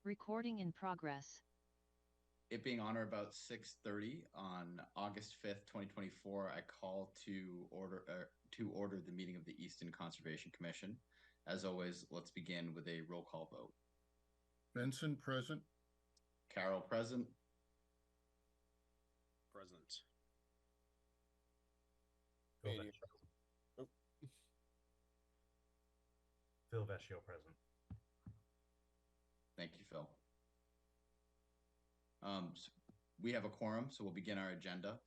Recording in progress. It being on or about 6:30 on August 5th, 2024, I call to order the meeting of the Easton Conservation Commission. As always, let's begin with a roll call vote. Benson, present. Carol, present. Present. Phil Meeting. Vecchio. Oh. Phil Vecchio, present. Thank you, Phil. So we have a quorum, so we'll begin our agenda.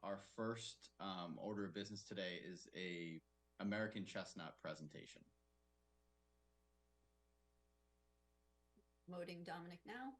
Our first order of business today is a American chestnut presentation. Voting Dominic now.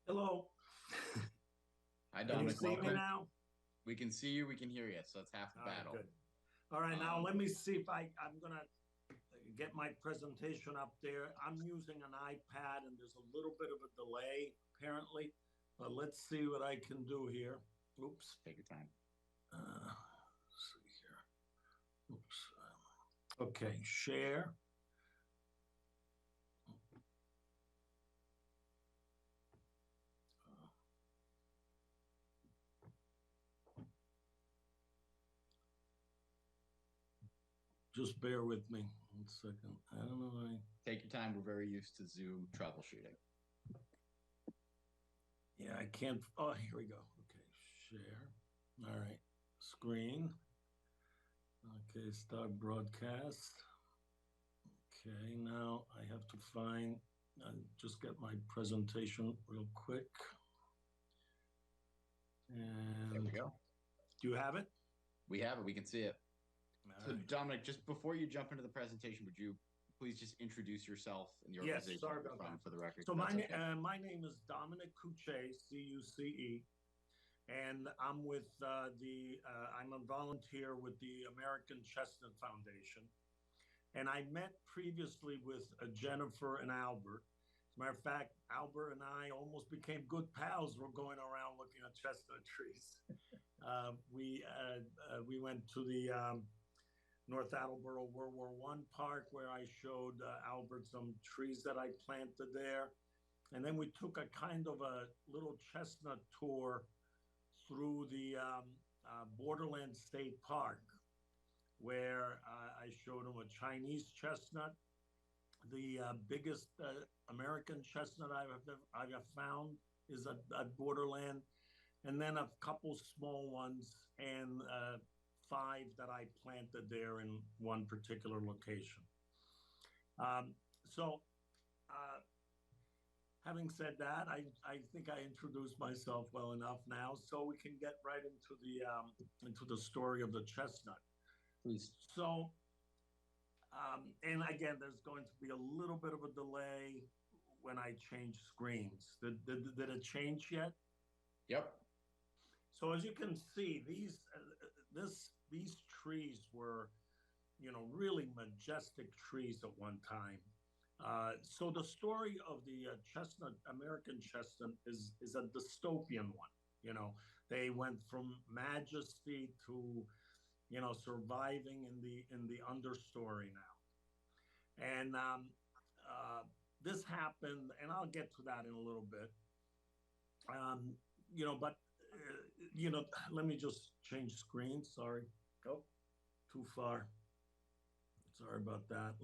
Hello. Hi, Can you Dominic. see me Welcome. now? We can see you. We can hear you. So it's half the All right, battle. good. All right, now let me see if I'm gonna get my presentation up there. I'm using an iPad and there's a little bit of a delay apparently, but let's see what I can do here. Oops. Take your time. Let's see here. Oops. Okay, share. Just bear with me 1 second. I don't know why. Take your time. We're very used to Zoom troubleshooting. Yeah, I can't. Oh, here we go. Okay, share. All right, screen. Okay, start broadcast. Okay, now I have to find, just get my presentation real quick. And There we go. do you have it? We have it. We can see it. All So, right. Dominic, just before you jump into the presentation, would you please just introduce yourself and the Yes, organization sorry you're about from that. for the record? So That's okay. my name is Dominic Cucce, C-U-C-E, and I'm with I'm a volunteer with the American Chestnut Foundation. And I met previously with Jennifer and Albert. As a matter of fact, Albert and I almost became good pals. We're going around looking at chestnut trees. We went to the North Attleboro World War I Park where I showed Albert some trees that I planted there. And then we took a kind of a little chestnut tour through the Borderland State Park, where I showed him a Chinese chestnut, the biggest American chestnut I have found is at Borderland, and then a couple small ones and 5 that I planted there in one particular location. So having said that, I think I introduced myself well enough now, so we can get right into the story of the chestnut. Please. So, and again, there's going to be a little bit of a delay when I change screens. Did it change yet? Yep. So as you can see, these trees were, really majestic trees at one time. So the story of the American chestnut is a dystopian one. They went from majesty to, surviving in the understory now. And this happened, and I'll get to that in a little bit. But let me just change screen. Sorry. Oh, too far. Sorry about that.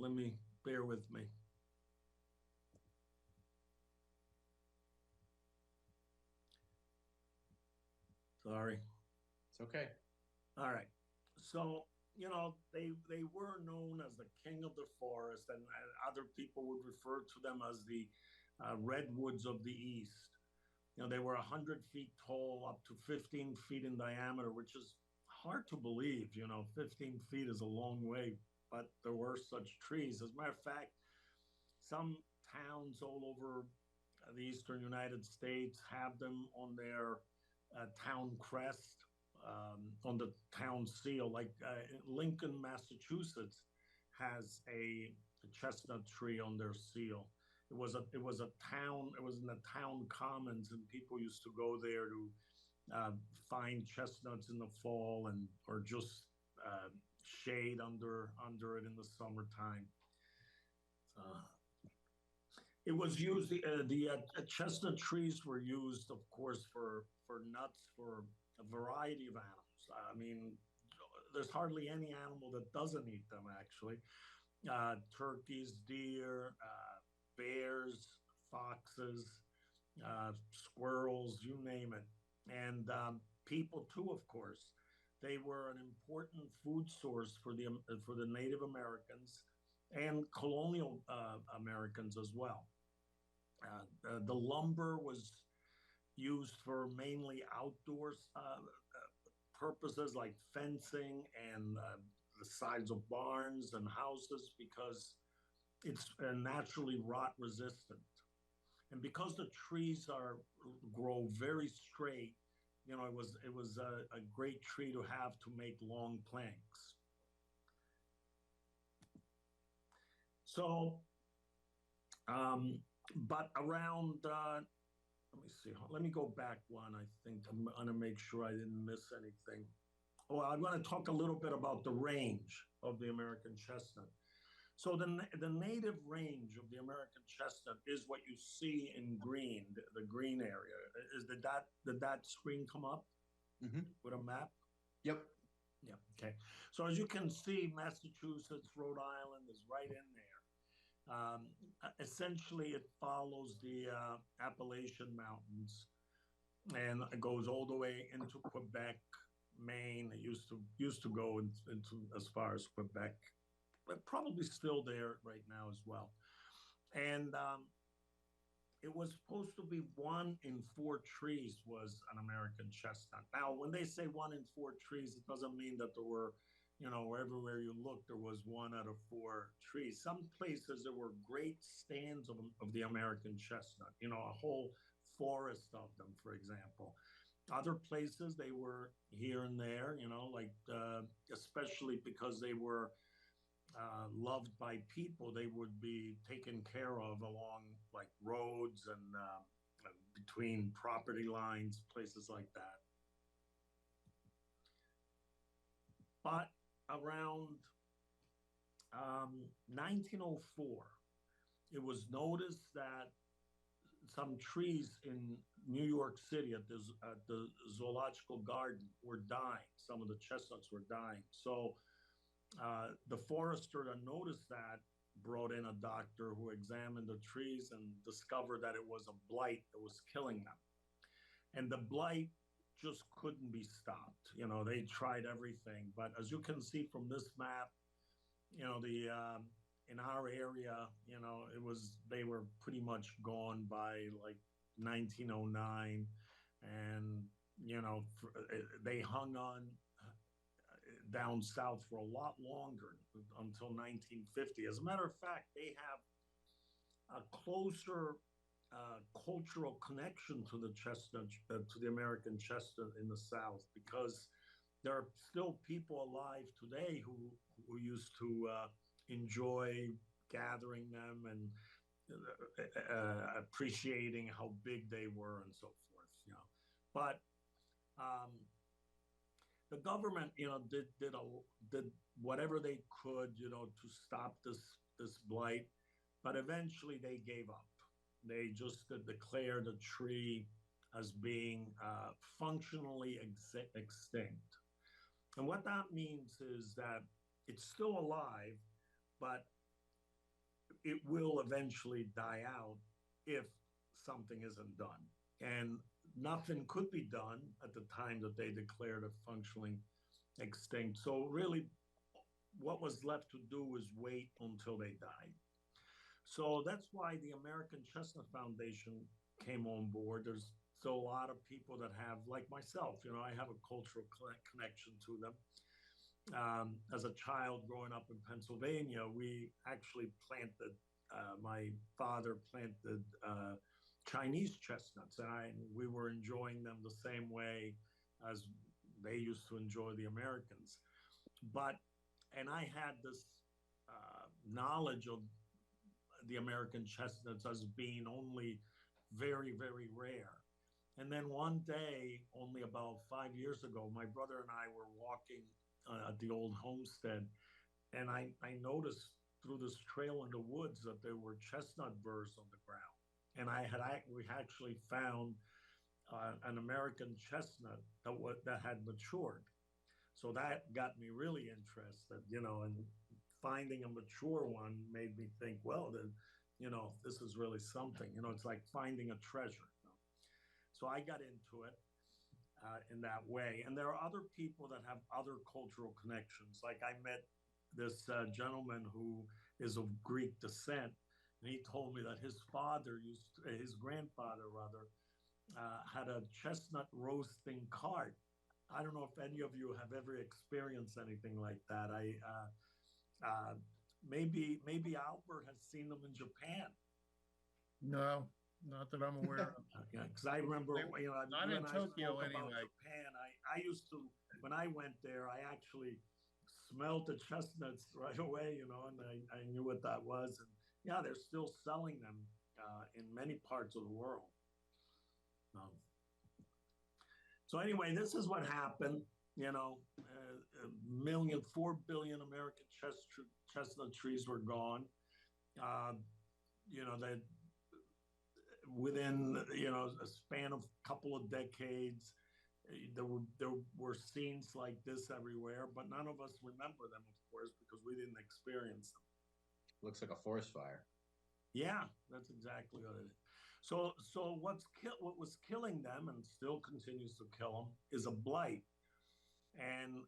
Bear with me. Sorry. It's okay. All right. So, they were known as the king of the forest, and other people would refer to them as the redwoods of the East. They were 100 feet tall, up to 15 feet in diameter, which is hard to believe. 15 feet is a long way but there were such trees. As a matter of fact, some towns all over the eastern United States have them on their town crest, on the town seal. Like Lincoln, Massachusetts, has a chestnut tree on their seal. It was a town. It was in the town commons, and people used to go there to find chestnuts in the fall and or just shade under it in the summertime. Uh, it was used. The chestnut trees were used, of course, for nuts for a variety of animals. I mean, there's hardly any animal that doesn't eat them. Actually, turkeys, deer, bears, foxes, squirrels, you name it, and people too, of course. They were an important food source for the Native Americans and colonial Americans as well. The lumber was used for mainly outdoor purposes like fencing and the sides of barns and houses because it's naturally rot resistant. And because the trees are grow very straight, it was a great tree to have to make long planks. So, um, but around let me see. Let me go back one. I think I'm gonna make sure I didn't miss anything. Well, I'm going to talk a little bit about the range of the American chestnut. So the native range of the American chestnut is what you see in green, the green area. Did that screen come up with a map? Yep. Yeah. Okay. So as you can see, Massachusetts, Rhode Island is right in there. Essentially, it follows the Appalachian Mountains and it goes all the way into Quebec, Maine. It used to go into as far as Quebec, but probably still there right now as well. And it was supposed to be 1 in 4 trees was an American chestnut. Now, when they say 1 in 4 trees, it doesn't mean that there were, everywhere you look, there was 1 out of 4 trees. Some places there were great stands of the American chestnut, a whole forest of them, for example. Other places they were here and there, like especially because they were loved by people, they would be taken care of along like roads and between property lines, places like that. But around 1904, it was noticed that some trees in New York City at the zoological garden were dying. Some of the chestnuts were dying. So the forester that noticed that brought in a doctor who examined the trees and discovered that it was a blight that was killing them. And the blight just couldn't be stopped. They tried everything. But as you can see from this map, the in our area, they were pretty much gone by like 1909, and they hung on down south for a lot longer until 1950. As a matter of fact, they have a closer cultural connection to the chestnut, to the American chestnut in the South, because there are still people alive today who used to enjoy gathering them and appreciating how big they were and so forth. But the government, did whatever they could, to stop this blight, but eventually they gave up. They just declared a tree as being functionally extinct. And what that means is that it's still alive, but it will eventually die out if something isn't done. And nothing could be done at the time that they declared it functionally extinct. So really, what was left to do was wait until they died. So that's why the American Chestnut Foundation came on board. There's still a lot of people that have, like myself, I have a cultural connection to them. as a child growing up in Pennsylvania, we actually planted, my father planted Chinese chestnuts, and we were enjoying them the same way as they used to enjoy the Americans. But, and I had this knowledge of the American chestnuts as being only very, very rare. And then one day, only about 5 years ago, my brother and I were walking at the old homestead, and I noticed through this trail in the woods that there were chestnut burrs on the ground. And we actually found an American chestnut that had matured. So that got me really interested, and finding a mature one made me think, well, then, this is really something. It's like finding a treasure. So I got into it in that way. And there are other people that have other cultural connections. Like I met this gentleman who is of Greek descent, and he told me that his grandfather rather, had a chestnut roasting cart. I don't know if any of you have ever experienced anything like that. Maybe Albert has seen them in Japan. No, not that I'm aware of. Yeah, because I remember, Not you in and I Tokyo spoke about anyway. Japan. I used to, when I went there, I actually smelled the chestnuts right away, and I knew what that was. And yeah, they're still selling them in many parts of the world. So anyway, this is what happened. A million, 4 billion American chestnut trees were gone. That within a span of a couple of decades, there were scenes like this everywhere, but none of us remember them, of course, because we didn't experience them. Looks like a forest fire. Yeah, that's exactly what it is. So what was killing them and still continues to kill them is a blight, and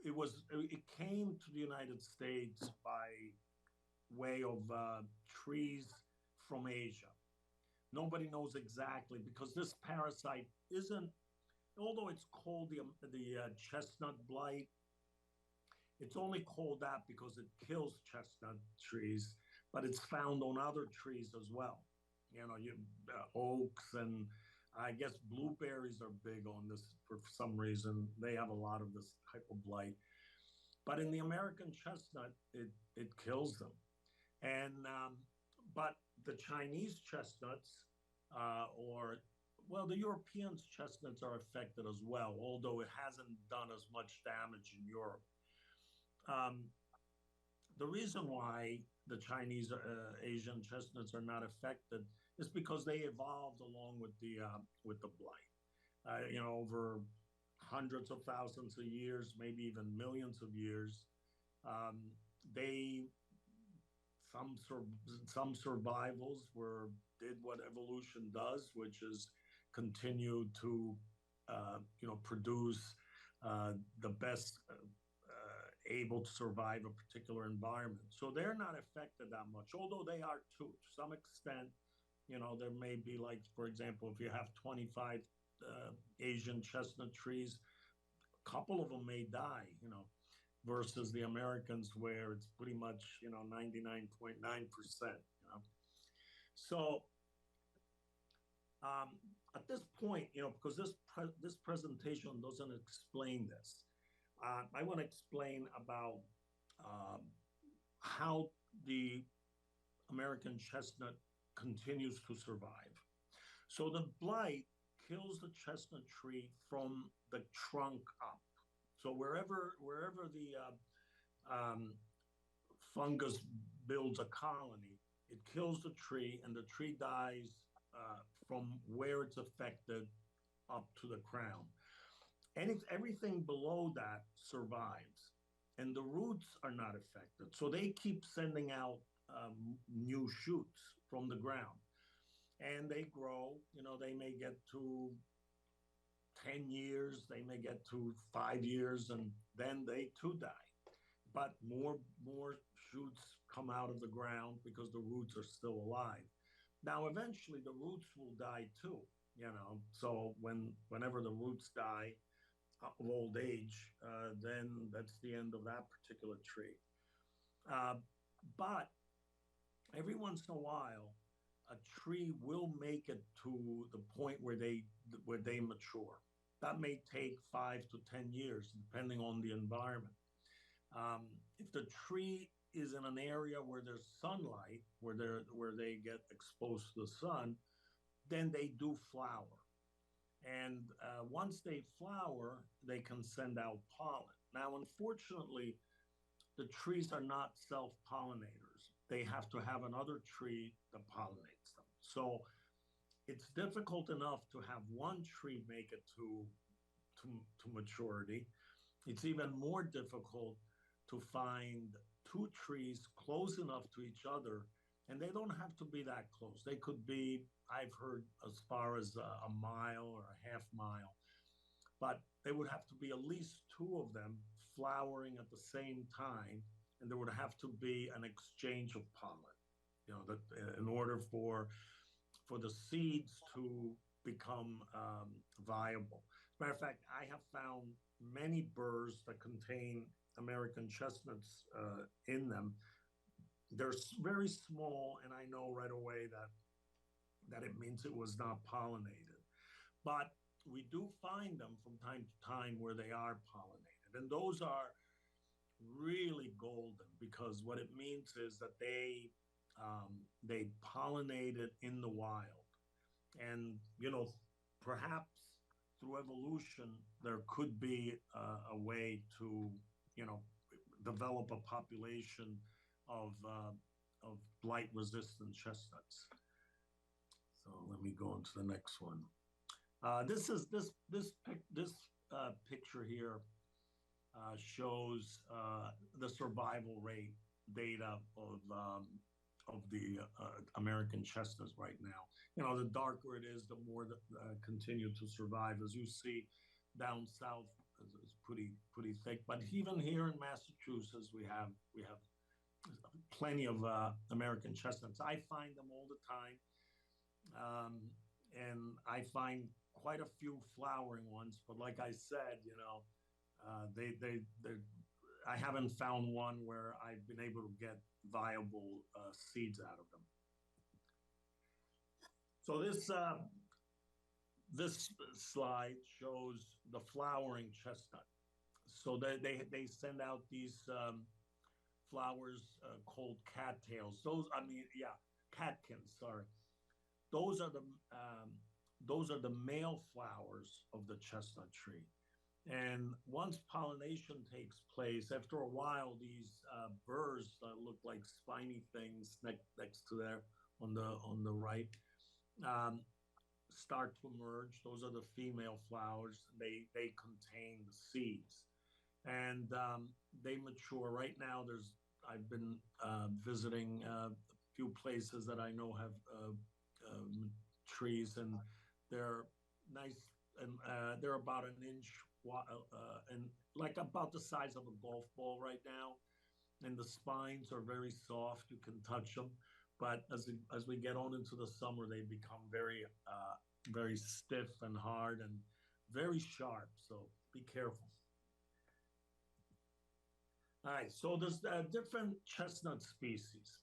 it came to the United States by way of trees from Asia. Nobody knows exactly because this parasite isn't, although it's called the chestnut blight, it's called that because it kills chestnut trees, but it's found on other trees as well. Oaks, and I guess blueberries are big on this for some reason. They have a lot of this type of blight. But in the American chestnut, it kills them. And but the Chinese chestnuts, the European chestnuts are affected as well, although it hasn't done as much damage in Europe. The reason why the Chinese Asian chestnuts are not affected is because they evolved along with the blight. Over hundreds of thousands of years, maybe even millions of years, they some survivals did what evolution does, which is continue to produce the best able to survive a particular environment. So they're not affected that much, although they are too. To some extent, there may be, like, for example, if you have 25 Asian chestnut trees, a couple of them may die, versus the Americans where it's pretty much, 99.9%. So at this point, because this presentation doesn't explain this, I want to explain about how the American chestnut continues to survive. So the blight kills the chestnut tree from the trunk up. So wherever the fungus builds a colony, it kills the tree, and the tree dies from where it's affected up to the crown. And everything below that survives, and the roots are not affected. So they keep sending out new shoots from the ground, and they grow. They may get to 10 years, they may get to 5 years, and then they too die. But more shoots come out of the ground because the roots are still alive. Now, eventually, the roots will die too. So whenever the roots die, of old age, then that's the end of that particular tree. Uh, but every once in a while, a tree will make it to the point where they mature. That may take 5 to 10 years, depending on the environment. If the tree is in an area where there's sunlight, where they get exposed to the sun, then they do flower. And once they flower, they can send out pollen. Now, unfortunately, the trees are not self-pollinators. They have to have another tree that pollinates them. So it's difficult enough to have one tree make it to maturity. It's even more difficult to find two trees close enough to each other, and they don't have to be that close. They could be, I've heard, as far as a mile or a half mile, but they would have to be at least two of them flowering at the same time, and there would have to be an exchange of pollen, that in order for the seeds to become viable. As a matter of fact, I have found many burrs that contain American chestnuts in them. They're very small, and I know right away that it means it was not pollinated. But we do find them from time to time where they are pollinated, and those are really golden, because what it means is that they pollinated in the wild, and perhaps through evolution there could be a way to develop a population of blight resistant chestnuts. So let me go on to the next one. This picture here shows the survival rate data of the American chestnuts right now. The darker it is, the more that continue to survive. As you see, down south is pretty thick. But even here in Massachusetts, we have plenty of American chestnuts. I find them all the time, and I find quite a few flowering ones. But like I said, I haven't found one where I've been able to get viable seeds out of them. So this slide shows the flowering chestnut. So they send out these flowers called cattails. Catkins. Sorry, those are the male flowers of the chestnut tree. And once pollination takes place, after a while, these burrs that look like spiny things next to there on the right start to emerge. Those are the female flowers. They contain the seeds, and they mature. Right now, I've been visiting a few places that I know have trees, and they're nice, and they're about an inch and like about the size of a golf ball right now. And the spines are very soft; you can touch them. But as we get on into the summer, they become very stiff and hard and very sharp. So be careful. All right, so there's different chestnut species.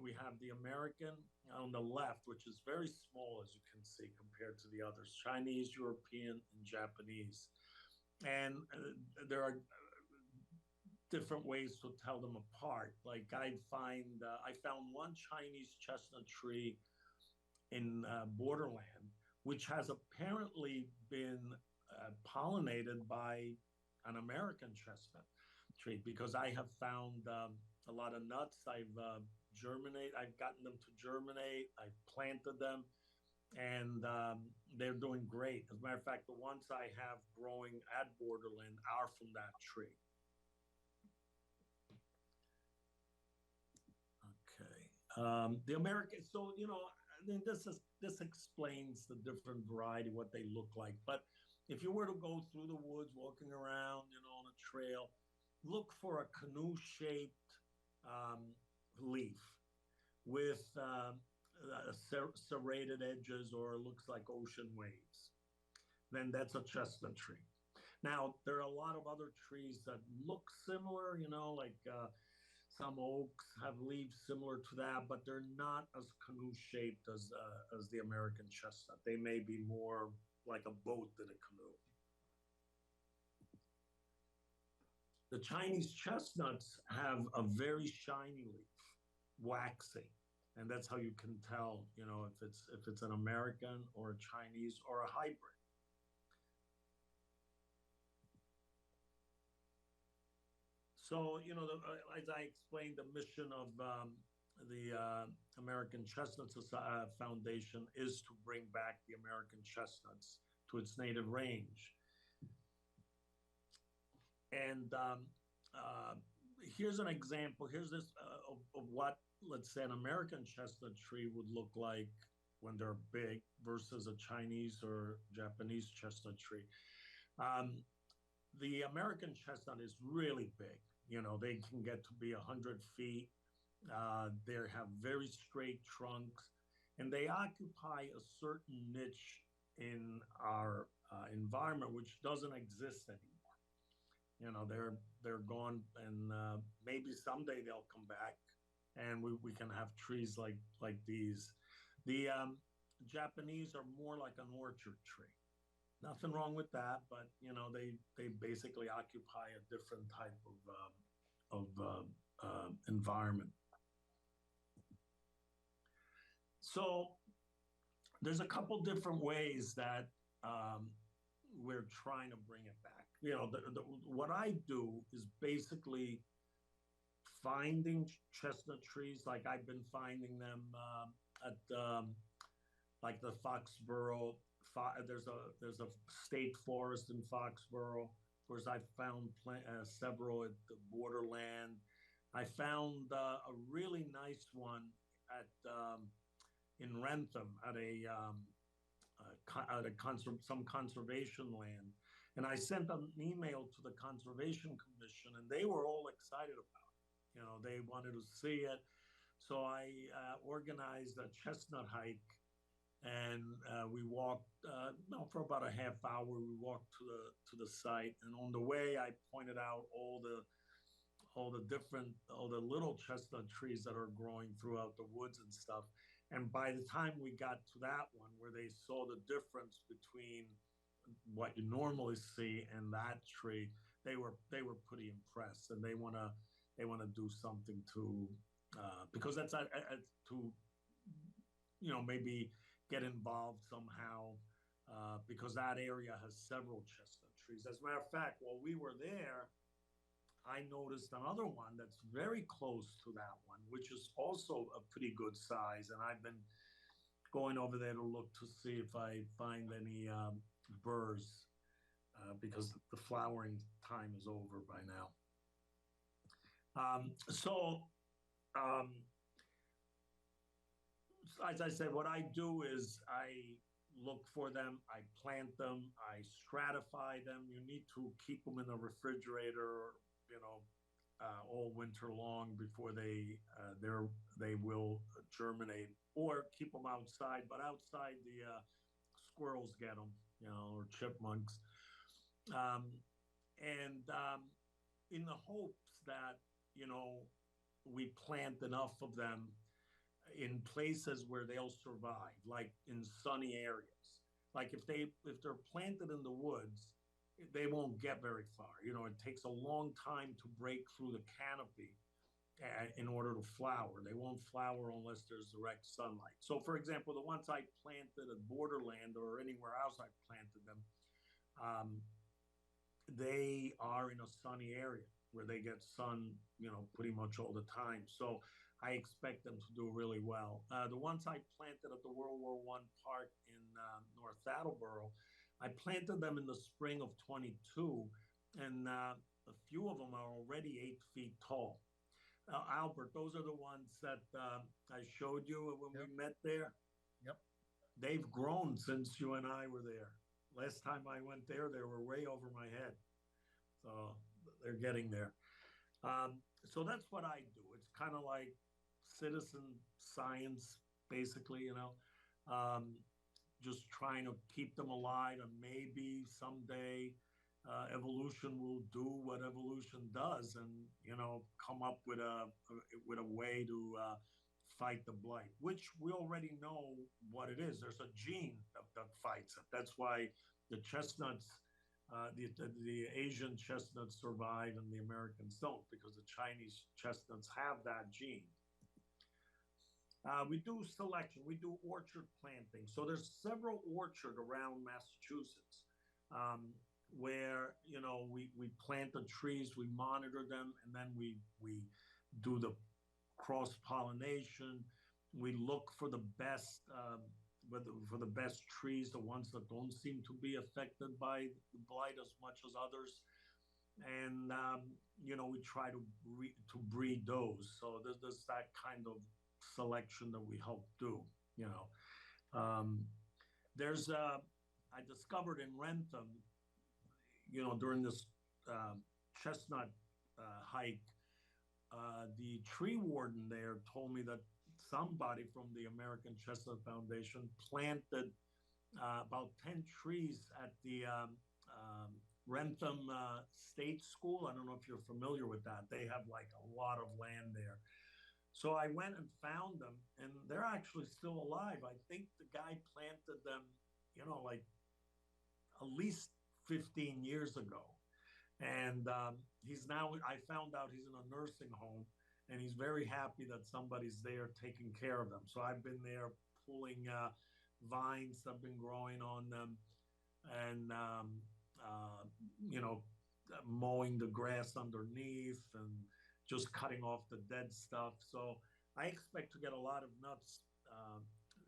We have the American on the left, which is very small, as you can see, compared to the others: Chinese, European, and Japanese. And there are different ways to tell them apart. Like I found one Chinese chestnut tree in Borderland, which has apparently been pollinated by an American chestnut tree, because I have found a lot of nuts. I've gotten them to germinate. I've planted them, and they're doing great. As a matter of fact, the ones I have growing at Borderland are from that tree. Okay. The American, so this explains the different variety, what they look like. But if you were to go through the woods, walking around, on a trail, look for a canoe-shaped leaf with serrated edges, or looks like ocean waves. Then that's a chestnut tree. Now, there are a lot of other trees that look similar, like some oaks have leaves similar to that, but they're not as canoe shaped as the American chestnut. They may be more like a boat than a canoe. The Chinese chestnuts have a very shiny leaf, waxy, and that's how you can tell, if it's an American or a Chinese or a hybrid. So, as I explained, the mission of the American Chestnut Foundation is to bring back the American chestnuts to its native range. And here's an example. Here's this of what, let's say, an American chestnut tree would look like when they're big versus a Chinese or Japanese chestnut tree. The American chestnut is really big. They can get to be 100 feet. They have very straight trunks, and they occupy a certain niche in our environment, which doesn't exist anymore. They're gone, and maybe someday they'll come back, and we can have trees like these. The Japanese are more like an orchard tree. Nothing wrong with that, but they basically occupy a different type of environment. So there's a couple different ways that we're trying to bring it back. What I do is basically finding chestnut trees, like I've been finding them at like the Foxborough. There's a state forest in Foxborough. Of course, I found several at the Borderland. I found a really nice one at in Rentham at some conservation land, and I sent an email to the Conservation Commission, and they were all excited about it. They wanted to see it, so I organized a chestnut hike. And we walked for about a half hour. We walked to the site, and on the way, I pointed out all the little chestnut trees that are growing throughout the woods and stuff. And by the time we got to that one, where they saw the difference between what you normally see and that tree, they were pretty impressed, and they wanna do something to because that's to maybe get involved somehow because that area has several chestnut trees. As a matter of fact, while we were there, I noticed another one that's very close to that one, which is also a pretty good size. And I've been going over there to look to see if I find any burrs because the flowering time is over by now. As I said, what I do is I look for them, I plant them, I stratify them. You need to keep them in the refrigerator, all winter long before they will germinate, or keep them outside. But outside, the squirrels get them, or chipmunks, and in the hopes that we plant enough of them in places where they'll survive, like in sunny areas. Like if they're planted in the woods, they won't get very far. It takes a long time to break through the canopy in order to flower. They won't flower unless there's direct sunlight. So, for example, the ones I planted at Borderland or anywhere else I planted them, they are in a sunny area where they get sun, pretty much all the time. So I expect them to do really well. The ones I planted at the World War I park in North Attleboro, I planted them in the spring of 22, and a few of them are already 8 feet tall. Albert, those are the ones that I showed you when we met there. Yep. They've grown since you and I were there. Last time I went there, they were way over my head. So they're getting there. So that's what I do. It's kind of like citizen science, basically, just trying to keep them alive, and maybe someday evolution will do what evolution does, and come up with a way to fight the blight, which we already know what it is. There's a gene that fights it. That's why the chestnuts, the Asian chestnuts survive and the Americans don't, because the Chinese chestnuts have that gene. We do selection, we do orchard planting. So there's several orchards around Massachusetts, where we plant the trees, we monitor them, and then we do the cross pollination. We look for the best for the best trees, the ones that don't seem to be affected by the blight as much as others, and we try to breed those. So there's that kind of selection that we help do. There's I discovered in Rentham, during this chestnut hike, the tree warden there told me that somebody from the American Chestnut Foundation planted about 10 trees at the Rentham State School. I don't know if you're familiar with that. They have like a lot of land there. So I went and found them, and they're actually still alive. I think the guy planted them, like at least 15 years ago. And he's now, I found out he's in a nursing home, and he's very happy that somebody's there taking care of them. So I've been there pulling vines that have been growing on them, and, mowing the grass underneath and just cutting off the dead stuff. So I expect to get a lot of nuts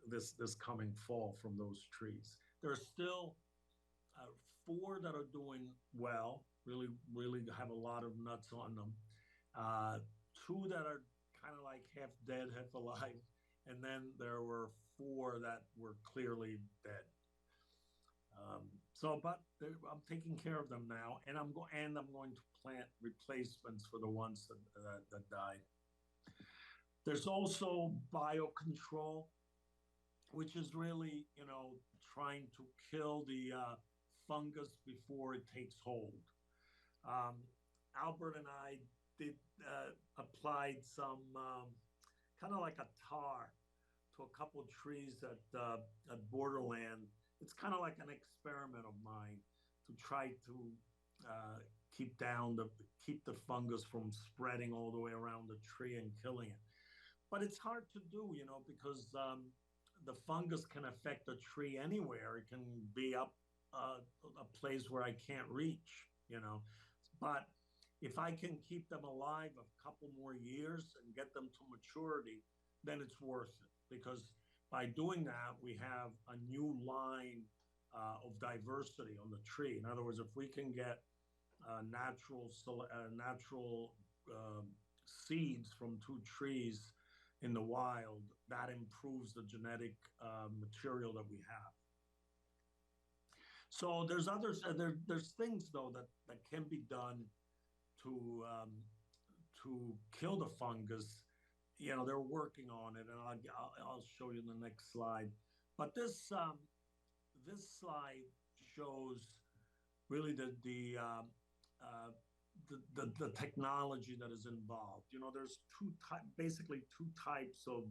this coming fall from those trees. There are still 4 that are doing well, really have a lot of nuts on them. 2 that are kind of like half dead, half alive, and then there were 4 that were clearly dead. But I'm taking care of them now, and I'm going to plant replacements for the ones that died. There's also biocontrol, which is really trying to kill the fungus before it takes hold. Albert and I did applied some kind of like a tar to a couple of trees at Borderland. It's kind of like an experiment of mine to try to keep the fungus from spreading all the way around the tree and killing it. But it's hard to do, because the fungus can affect a tree anywhere. It can be up a place where I can't reach, But if I can keep them alive a couple more years and get them to maturity, then it's worth it, because by doing that, we have a new line of diversity on the tree. In other words, if we can get natural seeds from 2 trees in the wild, that improves the genetic material that we have. So there's others. There's things though that can be done to kill the fungus. They're working on it, and I'll show you in the next slide. But this slide shows really the technology that is involved. There's basically two types of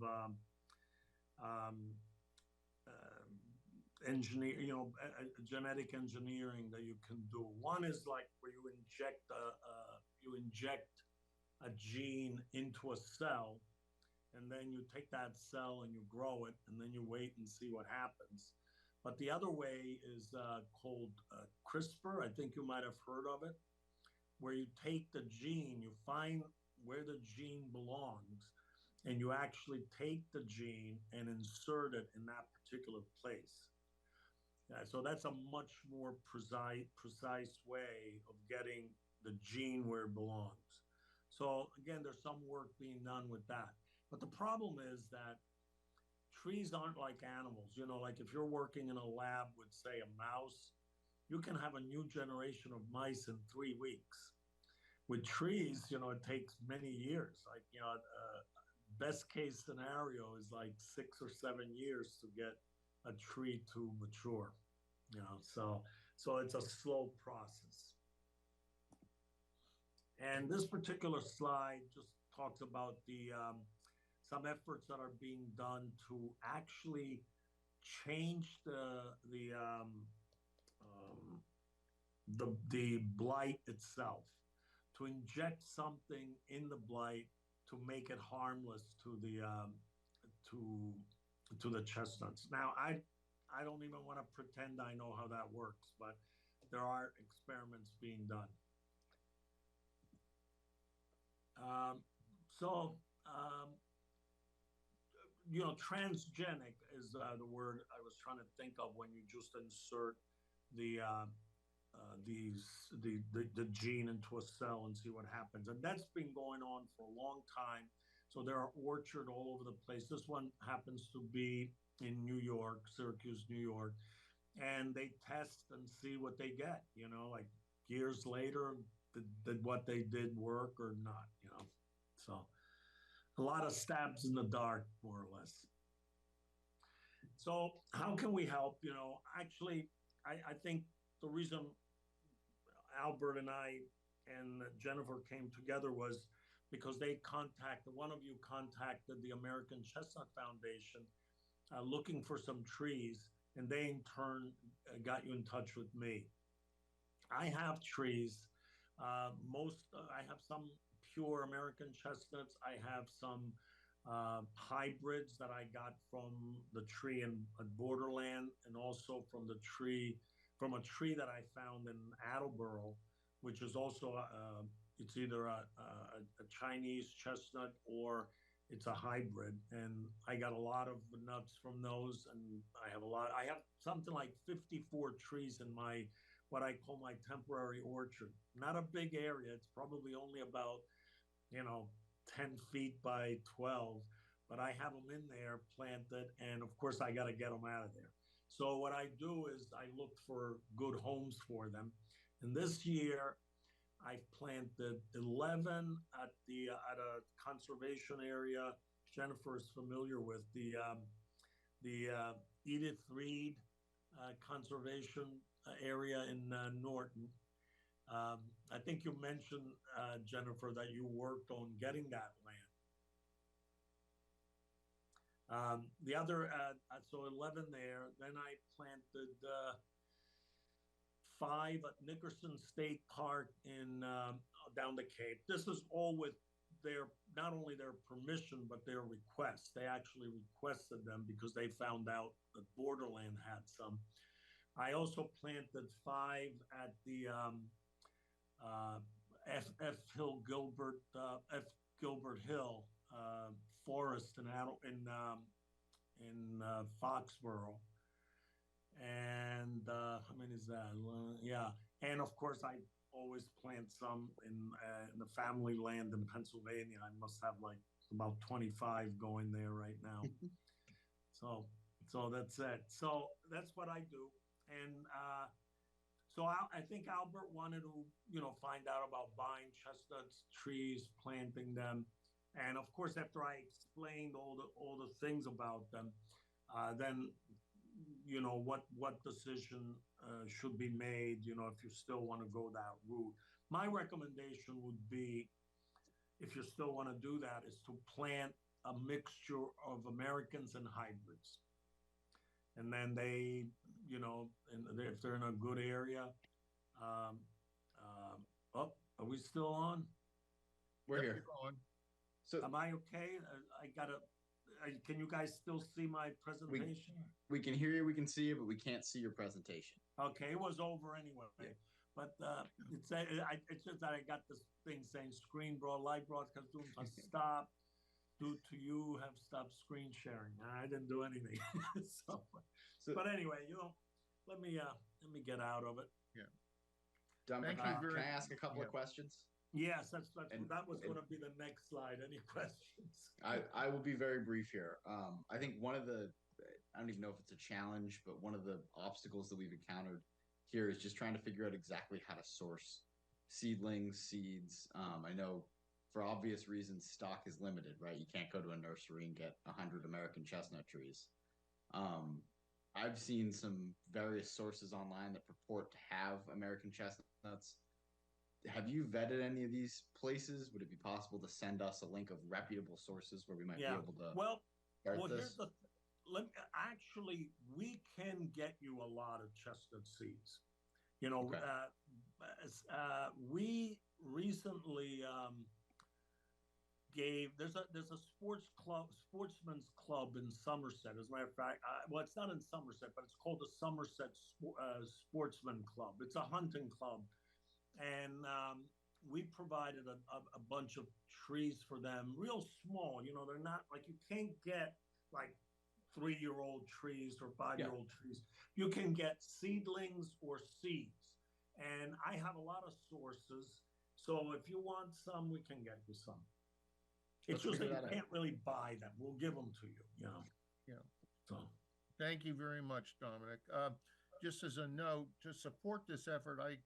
genetic engineering that you can do. One is like where you inject a gene into a cell, and then you take that cell and you grow it, and then you wait and see what happens. But the other way is called CRISPR. I think you might have heard of it, where you take the gene, you find where the gene belongs, and you actually take the gene and insert it in that particular place. So that's a much more precise way of getting the gene where it belongs. So again, there's some work being done with that. But the problem is that trees aren't like animals. Like if you're working in a lab with, say, a mouse, you can have a new generation of mice in 3 weeks. With trees, it takes many years. Like, best case scenario is like 6 or 7 years to get a tree to mature. So it's a slow process. And this particular slide just talks about the some efforts that are being done to actually change the blight itself, to inject something in the blight to make it harmless to the chestnuts. Now, I don't even want to pretend I know how that works, but there are experiments being done. Um, so, transgenic is the word I was trying to think of when you just insert the the gene into a cell and see what happens. And that's been going on for a long time. So there are orchards all over the place. This one happens to be in New York, Syracuse, New York, and they test and see what they get. Like years later, did what they did work or not? So a lot of stabs in the dark, more or less. So how can we help? Actually, I think the reason Albert and I and Jennifer came together was because one of you contacted the American Chestnut Foundation looking for some trees, and they in turn got you in touch with me. I have trees. I have some pure American chestnuts. I have some hybrids that I got from the tree in Borderland, and also from a tree that I found in Attleboro, which is also it's either a Chinese chestnut or it's a hybrid. And I got a lot of nuts from those, and I have something like 54 trees in what I call my temporary orchard. Not a big area. It's probably only about 10 feet by 12, but I have them in there planted, and of course I got to get them out of there. So what I do is I look for good homes for them. And this year I've planted 11 at a conservation area Jennifer is familiar with, the Edith Reed conservation area in Norton. I think you mentioned, Jennifer, that you worked on getting that land. The other, so 11 there. Then I planted 5 at Nickerson State Park in down the Cape. This is all with not only their permission, but their request. They actually requested them because they found out that Borderland had some. I also planted 5 at the F. Gilbert Hill Forest in Foxborough. And how many is that? Yeah, and of course I always plant some in the family land in Pennsylvania. I must have like about 25 going there right now. So that's it. So that's what I do. And so I think Albert wanted to, find out about buying chestnuts, trees, planting them. And of course, after I explained all the things about them, then, what decision should be made, if you still want to go that route. My recommendation would be, if you still want to do that, is to plant a mixture of Americans and hybrids. And then they, if they're in a good area, are we still on? We're Yep, here. you're on. So Am I okay? Can you guys still see my presentation? we can hear you, we can see you, but we can't see your presentation. Okay, it was over anyway. Yeah. But it's just that I got this thing saying screen live broadcast doing a stop due to you have stopped screen sharing. I didn't do anything. But anyway, let me get out of it. Yeah. Dumper, Thank can you very I ask a couple yeah. of questions? Yes, that was And- going to be the next slide. Any questions? I will be very brief here. I think one of the, I don't even know if it's a challenge, but one of the obstacles that we've encountered here is just trying to figure out exactly how to source seedlings, seeds. I know for obvious reasons, stock is limited, right? You can't go to a nursery and get 100 American chestnut trees. I've seen some various sources online that purport to have American chestnuts. have you vetted any of these places? Would it be possible to send us a link of reputable sources where we might be Yeah. able to Well, start well, this? here's the actually, we can get you a lot of chestnut seeds. You know, Okay. we recently there's a sportsman's club in Somerset. As a matter of fact, well, it's not in Somerset, but it's called the Somerset Sportsman Club. It's a hunting club, and we provided a bunch of trees for them, real small. You know, they're not like, you can't get like 3-year-old trees or 5-year-old trees. You can get seedlings or seeds, and I have a lot of sources. So if you want some, we can get you some. It's Let's just that figure you that out. can't really buy them. We'll give them to you, you know. Yeah. So, Thank you very much, Dominic. Just as a note, to support this effort, I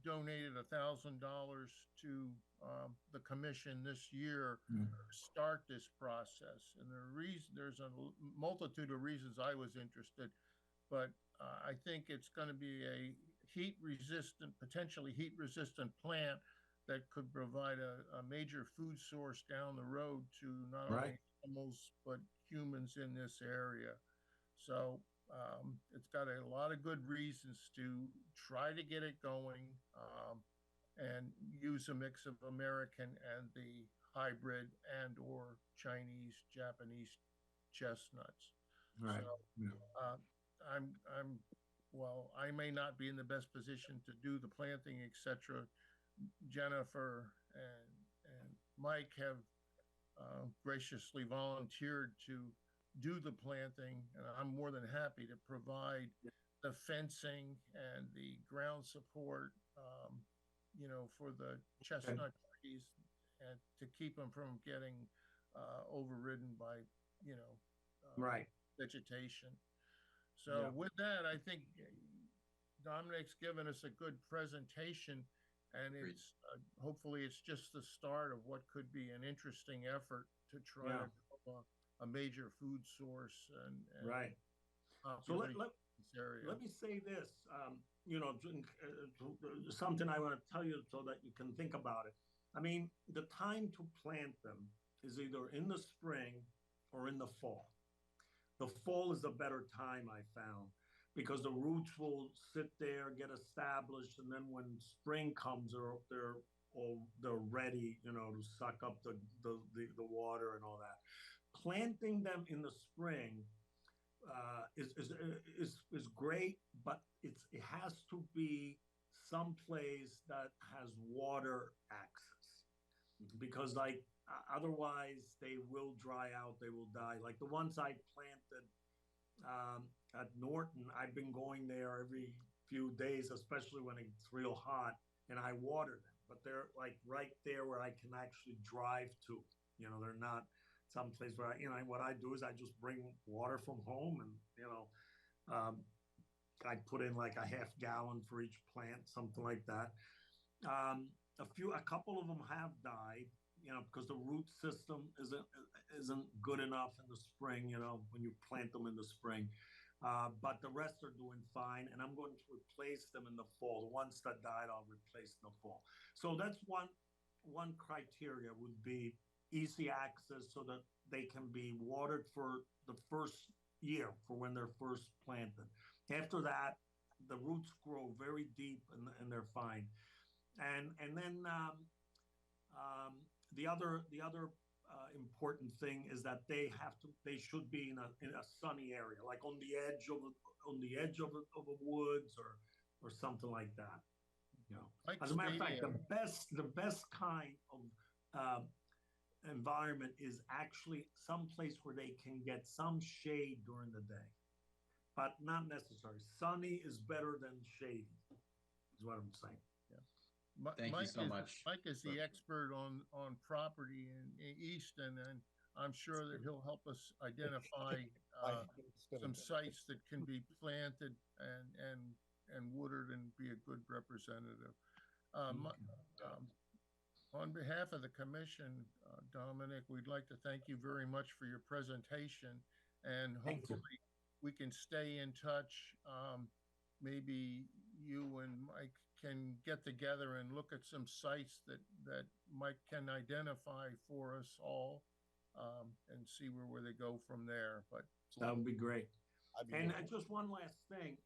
donated $1,000 to the commission this year to start this process. And there's a multitude of reasons I was interested, but I think it's going to be a potentially heat-resistant plant that could provide a major food source down the road to not only right. animals but humans in this area. So it's got a lot of good reasons to try to get it going, and use a mix of American and the hybrid and or Chinese, Japanese chestnuts. Right. So Yeah. well, I may not be in the best position to do the planting, etc. Jennifer and Mike have graciously volunteered to do the planting, and I'm more than happy to provide the fencing and the ground support, for the chestnut trees, and to keep them from getting overridden by, Right. vegetation. So with that, I think Dominic's given us a good presentation, and Agreed. it's hopefully it's just the start of what could be an interesting effort to try Yeah. to develop a major food source and Right. So populate this area. let me say this, something I want to tell you so that you can think about it. I mean, the time to plant them is either in the spring or in the fall. The fall is a better time, I found, because the roots will sit there, get established, and then when spring comes, they're ready, to suck up the water and all that. Planting them in the spring is great, but it has to be someplace that has water access, because otherwise they will dry out, they will die. Like the ones I planted at Norton, I've been going there every few days, especially when it's real hot, and I water them. But they're like right there where I can actually drive to. They're not someplace where what I do is I just bring water from home, and I put in like a half gallon for each plant, something like that. A couple of them have died, because the root system isn't good enough in the spring, when you plant them in the spring. But the rest are doing fine, and I'm going to replace them in the fall. The ones that died, I'll replace in the fall. So that's one criteria would be easy access, so that they can be watered for the first year, for when they're first planted. After that, the roots grow very deep, and they're fine. And then the other important thing is that they should be in a sunny area, like on the edge of a woods or something like that. Like As a matter of fact, stadium. the best kind of environment is actually someplace where they can get some shade during the day, but not necessary. Sunny is better than shady, is what I'm saying. Thank you so much. Mike is the expert on property in Easton, and I'm sure that he'll help us identify some sites that can be planted and wooded and be a good representative. On behalf of the commission, Dominic, we'd like to thank you very much for your presentation, and Thank you. hopefully we can stay in touch. Maybe you and Mike can get together and look at some sites that Mike can identify for us all, and see where they go from there. But That would be great. I'd be And looking- just one last thing,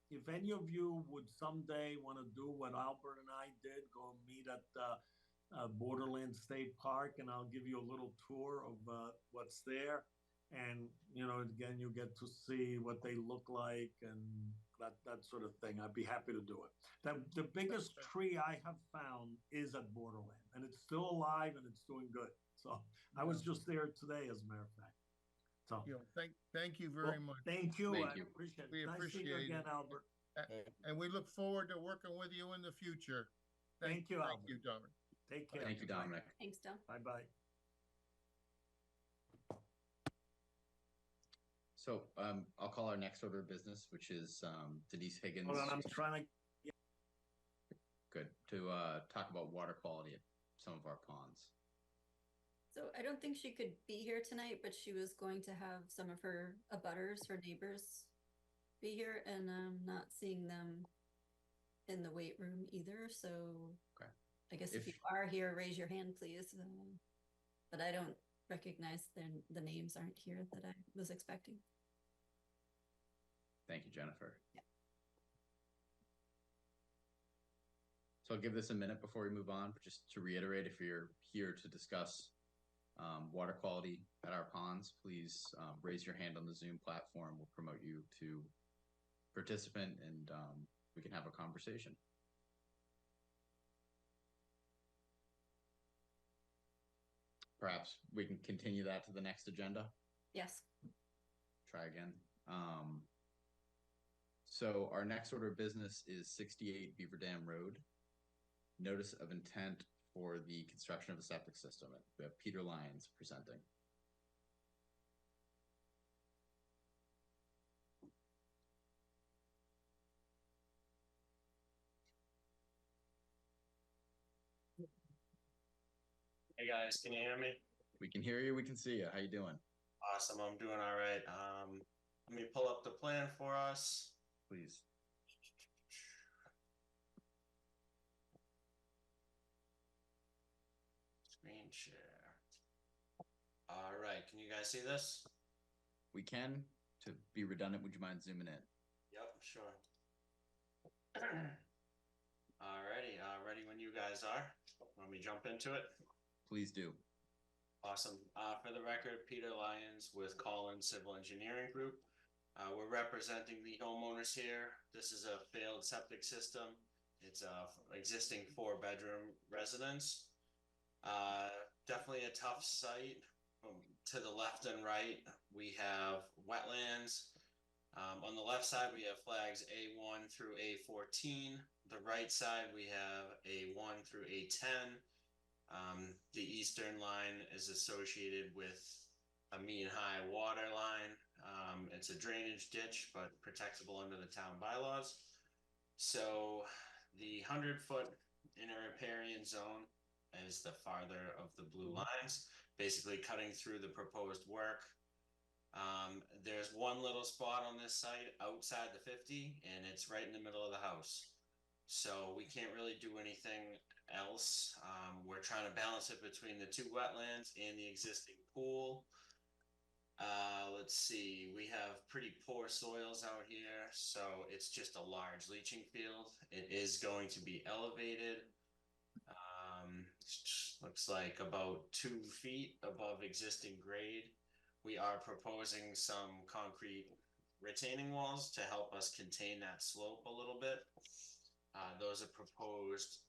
if any of you would someday want to do what Albert and I did, go meet at Borderland State Park, and I'll give you a little tour of what's there. And, again, you get to see what they look like and that sort of thing. I'd be happy to do it. The biggest tree I have found is at Borderland, and it's still alive and it's doing good. So I was just there today, as a matter of fact. So thank you very much. thank you. Thank I you. appreciate it. We Nice seeing you appreciate again, it. Albert. And we look forward to working with you in the future. Thank you, Thank Albert. you, Dominic. Take care. Thank you, Dominic. Thanks, Dom. Bye-bye. So I'll call our next order of business, which is Denise Higgins. Hold on, I'm trying to. Good to talk about water quality at some of our ponds. So I don't think she could be here tonight, but she was going to have some of her abutters, her neighbors, be here, and I'm not seeing them in the weight room either. So Okay. I guess if If- you are here, raise your hand, please. But I don't recognize the names aren't here that I was expecting. Thank you, Jennifer. Yeah. So I'll give this a minute before we move on, but just to reiterate, if you're here to discuss water quality at our ponds, please raise your hand on the Zoom platform. We'll promote you to participant and we can have a conversation. Perhaps we can continue that to the next agenda. Yes. Try again. So our next order of business is 68 Beaver Dam Road. Notice of intent for the construction of a septic system. We have Peter Lyons presenting. Hey guys, can you hear me? We can hear you. We can see you. How you doing? Awesome, I'm doing all right. Let me pull up the plan for us. Please. Screen share. All right, can you guys see this? We can. To be redundant, would you mind zooming in? Yep, sure. Alrighty, ready when you guys are. Let me jump into it. Please do. Awesome. For the record, Peter Lyons with Collins Civil Engineering Group. We're representing the homeowners here. This is a failed septic system. It's a existing 4-bedroom residence. Definitely a tough site. To the left and right, we have wetlands. On the left side, we have flags A1 through A14. The right side, we have A1 through A10. The eastern line is associated with a mean high water line. It's a drainage ditch, but protectable under the town bylaws. So the 100-foot inner riparian zone is the farther of the blue lines, basically cutting through the proposed work. There's one little spot on this site outside the 50, and it's right in the middle of the house. So we can't really do anything else. We're trying to balance it between the 2 wetlands and the existing pool. Let's see, we have pretty poor soils out here, so it's just a large leaching field. It is going to be elevated. Looks like about 2 feet above existing grade. We are proposing some concrete retaining walls to help us contain that slope a little bit. Those are proposed,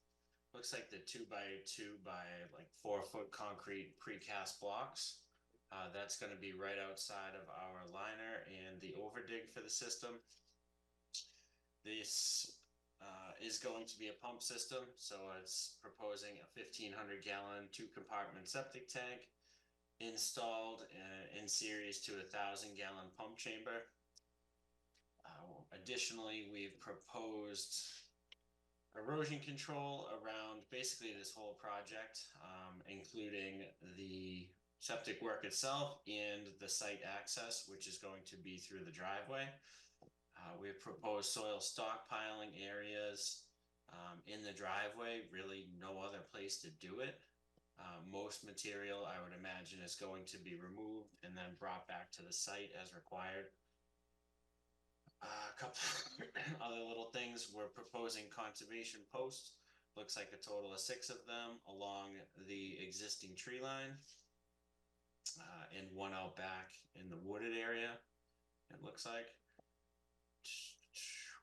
looks like the 2x2 by like 4-foot concrete precast blocks. That's going to be right outside of our liner and the overdig for the system. This is going to be a pump system, so it's proposing a 1,500 gallon 2-compartment septic tank installed in series to a 1,000 gallon pump chamber. Additionally, we've proposed erosion control around basically this whole project, including the septic work itself and the site access, which is going to be through the driveway. We have proposed soil stockpiling areas in the driveway, really no other place to do it. Most material, I would imagine, is going to be removed and then brought back to the site as required. A couple other little things, we're proposing conservation posts. Looks like a total of 6 of them along the existing tree line. And one out back in the wooded area, it looks like.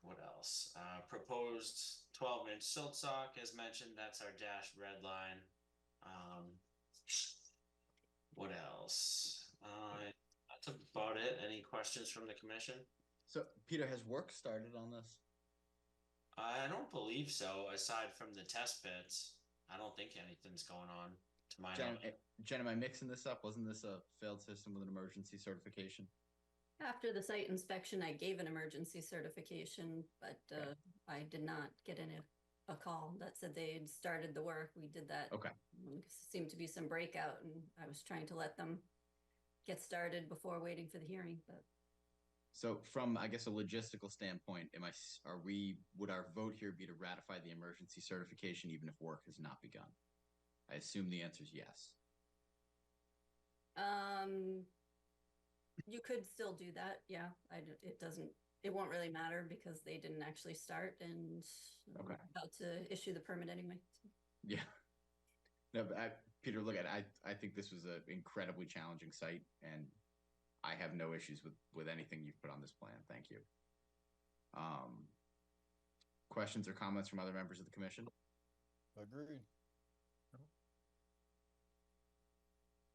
What else? Proposed 12-inch silt sock, as mentioned, that's our dashed red line. What else? That's about it. Any questions from the commission? So, Peter, has work started on this? I don't believe so. Aside from the test pits, I don't think anything's going on to my knowledge. Jen, am I mixing this up? Wasn't this a failed system with an emergency certification? After the site inspection, I gave an emergency certification, but I did not get a call that said they had started the work. We did that. Okay. Seemed to be some breakout, and I was trying to let them get started before waiting for the hearing. But So, from I guess a logistical standpoint, would our vote here be to ratify the emergency certification even if work has not begun? I assume the answer is yes. you could still do that. Yeah, it won't really matter because they didn't actually start, and I'm Okay. about to issue the permit anyway. Yeah. No, but Peter, look at I think this was an incredibly challenging site, and I have no issues with anything you've put on this plan. Thank you. Questions or comments from other members of the commission? Agreed.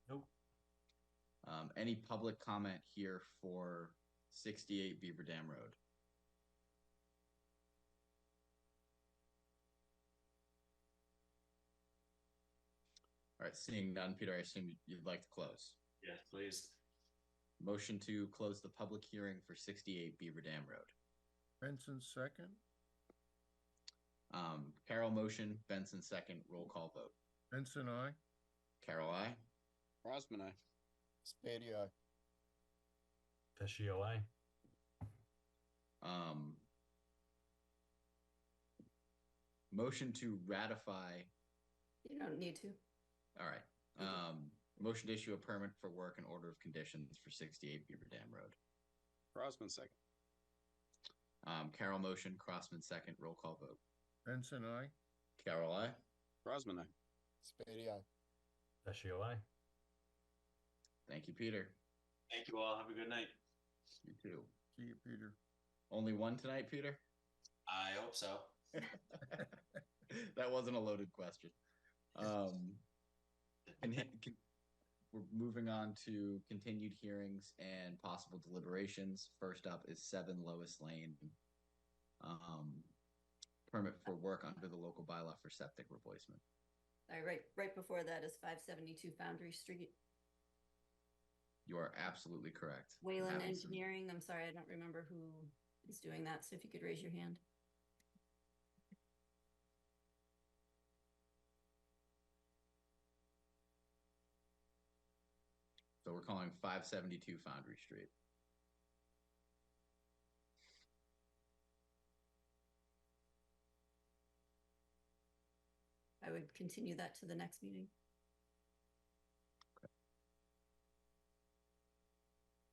Nope. Any public comment here for 68 Beaver Dam Road? All right, seeing none, Peter, I assume you'd like to close. Yes, please. Motion to close the public hearing for 68 Beaver Dam Road. Benson second. Carol motion, Benson second, roll call vote. Benson, I. Carol, I. Crosman, I. Spady, aye. Vecchio, aye. Motion to ratify. You don't need to. All right. Motion to issue a permit for work and order of conditions for 68 Beaver Dam Road. Crosman, second. Carol motion, Crossman second, roll call vote. Benson, I. Carol, I. Crosman, aye. Spady, aye. Vecchio, aye. Thank you, Peter. Thank you all. Have a good night. You too. See you, Peter. Only one tonight, Peter? I hope so. That wasn't a loaded question. We're moving on to continued hearings and possible deliberations. First up is 7 Lois Lane. Permit for work under the local bylaw for septic replacement. Right before that is 572 Foundry Street. You are absolutely correct. Wayland Allison. Engineering. I'm sorry, I don't remember who is doing that. So if you could raise your hand. So we're calling 572 Foundry Street. I would continue that to the next meeting.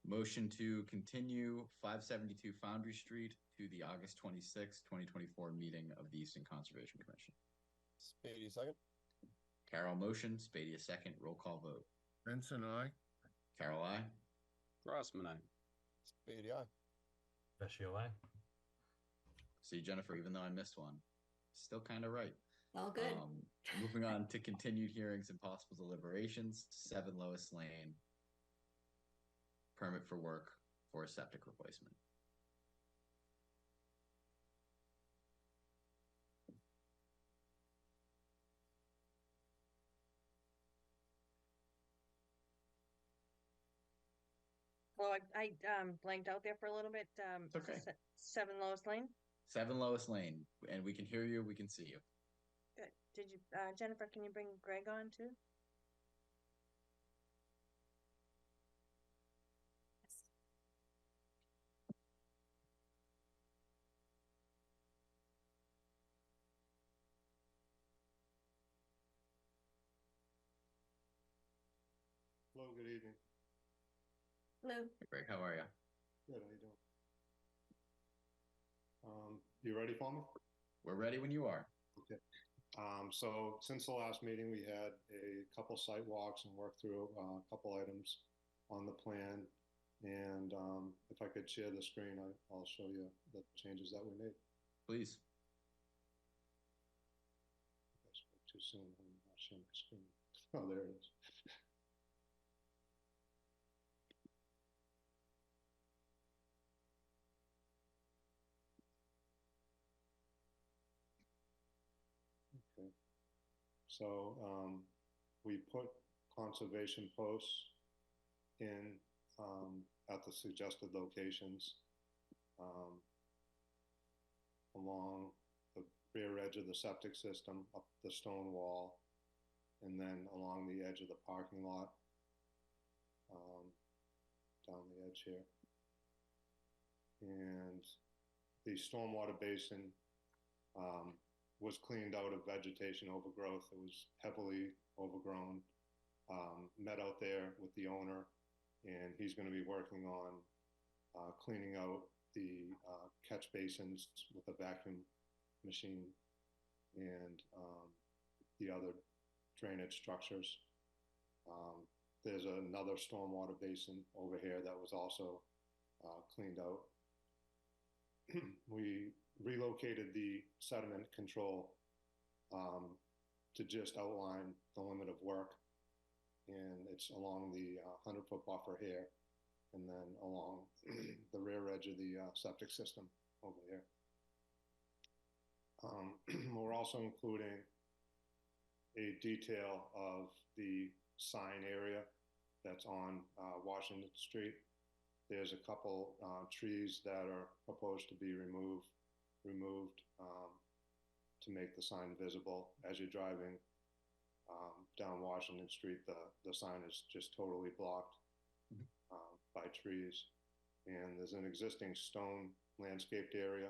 Motion to continue 572 Foundry Street to the August 26, 2024 meeting of the Easton Conservation Commission. Spady, second. Carol motion, Spady a second, roll call vote. Benson, I. Carol, I. Crosman, aye. Spady, aye. Vecchio, aye. See, Jennifer, even though I missed one, still kind of right. All good. Moving on to continued hearings and possible deliberations, 7 Lois Lane. Permit for work for a septic replacement. Well, I blanked out there for a little bit. It's okay. 7 Lois Lane. 7 Lois Lane, and we can hear you, we can see you. Good. Did you, Jennifer? Can you bring Greg on too? Hello, good evening. Hello. Hey, Greg, how are you? Good, how you doing? You ready for me? We're ready when you are. Okay. So since the last meeting, we had a couple site walks and worked through a couple items on the plan. And if I could share the screen, I'll show you the changes that we made. Please. I spoke too soon. I'm not sharing my screen. Oh, there it is. Okay. So we put conservation posts in at the suggested locations along the rear edge of the septic system, up the stone wall, and then along the edge of the parking lot, down the edge here. And the stormwater basin was cleaned out of vegetation overgrowth. It was heavily overgrown. Met out there with the owner, and he's going to be working on cleaning out the catch basins with a vacuum machine and the other drainage structures. There's another stormwater basin over here that was also cleaned out. We relocated the sediment control to just outline the limit of work, and it's along the 100-foot buffer here, and then along the rear edge of the septic system over here. We're also including a detail of the sign area that's on Washington Street. There's a couple trees that are proposed to be removed to make the sign visible. As you're driving down Washington Street, the sign is just totally blocked by trees. And there's an existing stone landscaped area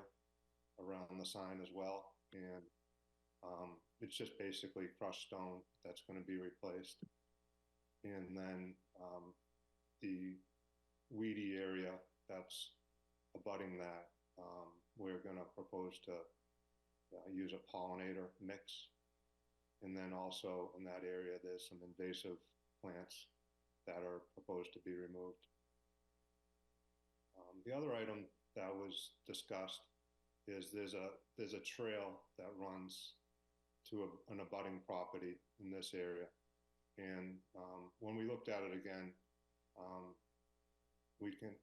around the sign as well. And it's just basically crushed stone that's going to be replaced. And then the weedy area that's abutting that, we're going to propose to use a pollinator mix. And then also in that area, there's some invasive plants that are proposed to be removed. The other item that was discussed is there's a trail that runs to an abutting property in this area. And when we looked at it again,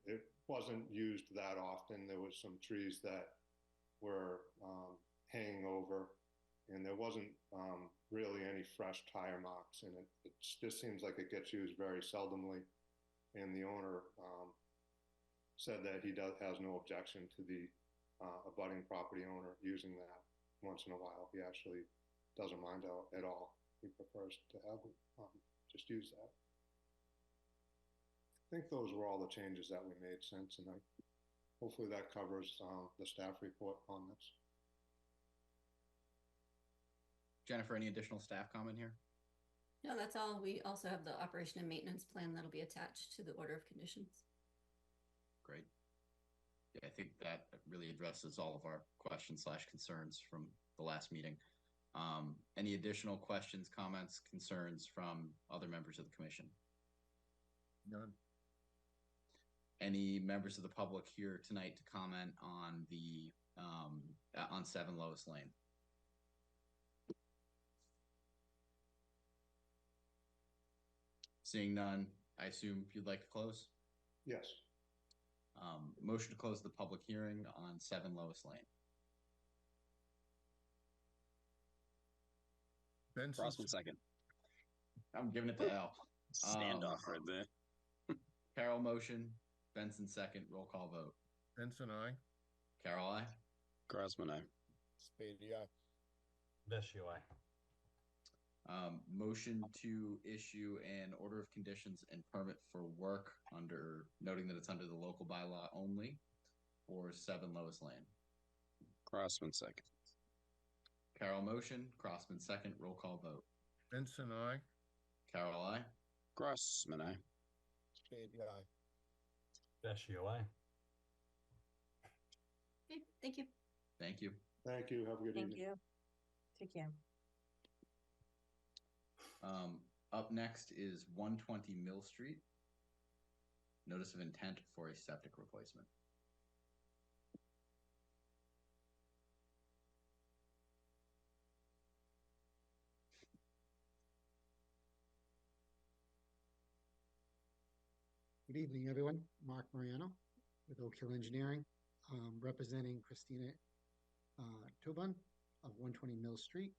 it wasn't used that often. There was some trees that were hanging over, and there wasn't really any fresh tire marks in it. It just seems like it gets used very seldomly. And the owner said that he has no objection to the abutting property owner using that once in a while. He actually doesn't mind at all. He prefers to have just use that. I think those were all the changes that we made since, and hopefully that covers the staff report on this. Jennifer, any additional staff comment here? No, that's all. We also have the operation and maintenance plan that'll be attached to the order of conditions. Great. Yeah, I think that really addresses all of our questions / concerns from the last meeting. Any additional questions, comments, concerns from other members of the commission? None. Any members of the public here tonight to comment on the on 7 Lois Lane? Seeing none, I assume you'd like to close? Yes. Motion to close the public hearing on 7 Lois Lane. Benson. Crossman second. I'm giving it to Al. Standoff right there. Carol motion, Benson second, roll call vote. Benson, aye. Carol, aye. Crossman aye. Spady aye. Vecchio, aye. Motion to issue an order of conditions and permit for work noting that it's under the local bylaw only for 7 Lois Lane. Crossman second. Carol motion, Crossman second, roll call vote. Benson, aye. Carol, aye. Grossman, aye. Spady, aye. Vecchio, aye. Okay, thank you. Thank you. Thank you. Have a good Thank evening. you. Take care. Up next is 120 Mill Street. Notice of intent for a septic replacement. Good evening, everyone. Mark Mariano with Oak Hill Engineering, representing Christina Tobin of 120 Mill Street.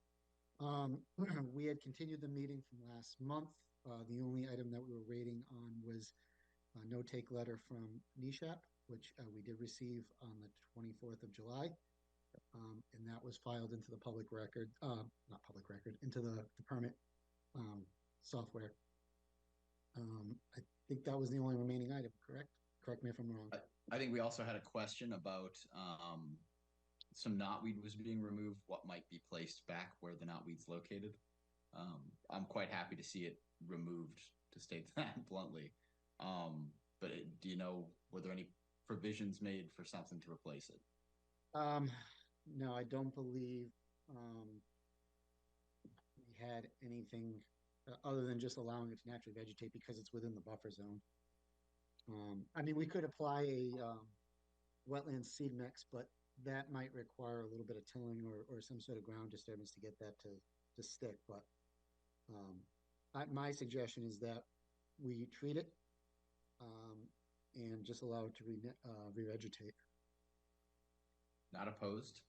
We had continued the meeting from last month. The only item that we were waiting on was a no-take letter from NESHAP, which we did receive on the 24th of July. And that was filed into the public record, not public record, into the permit software. I think that was the only remaining item, correct? Correct me if I'm wrong. I think we also had a question about some knotweed was being removed. What might be placed back where the knotweed's located? I'm quite happy to see it removed, to state that bluntly. But do you know, were there any provisions made for something to replace it? No, I don't believe we had anything other than just allowing it to naturally vegetate because it's within the buffer zone. I mean, we could apply a wetland seed mix, but that might require a little bit of tilling or some sort of ground disturbance to get that to stick. But my suggestion is that we treat it and just allow it to revegetate. Not opposed.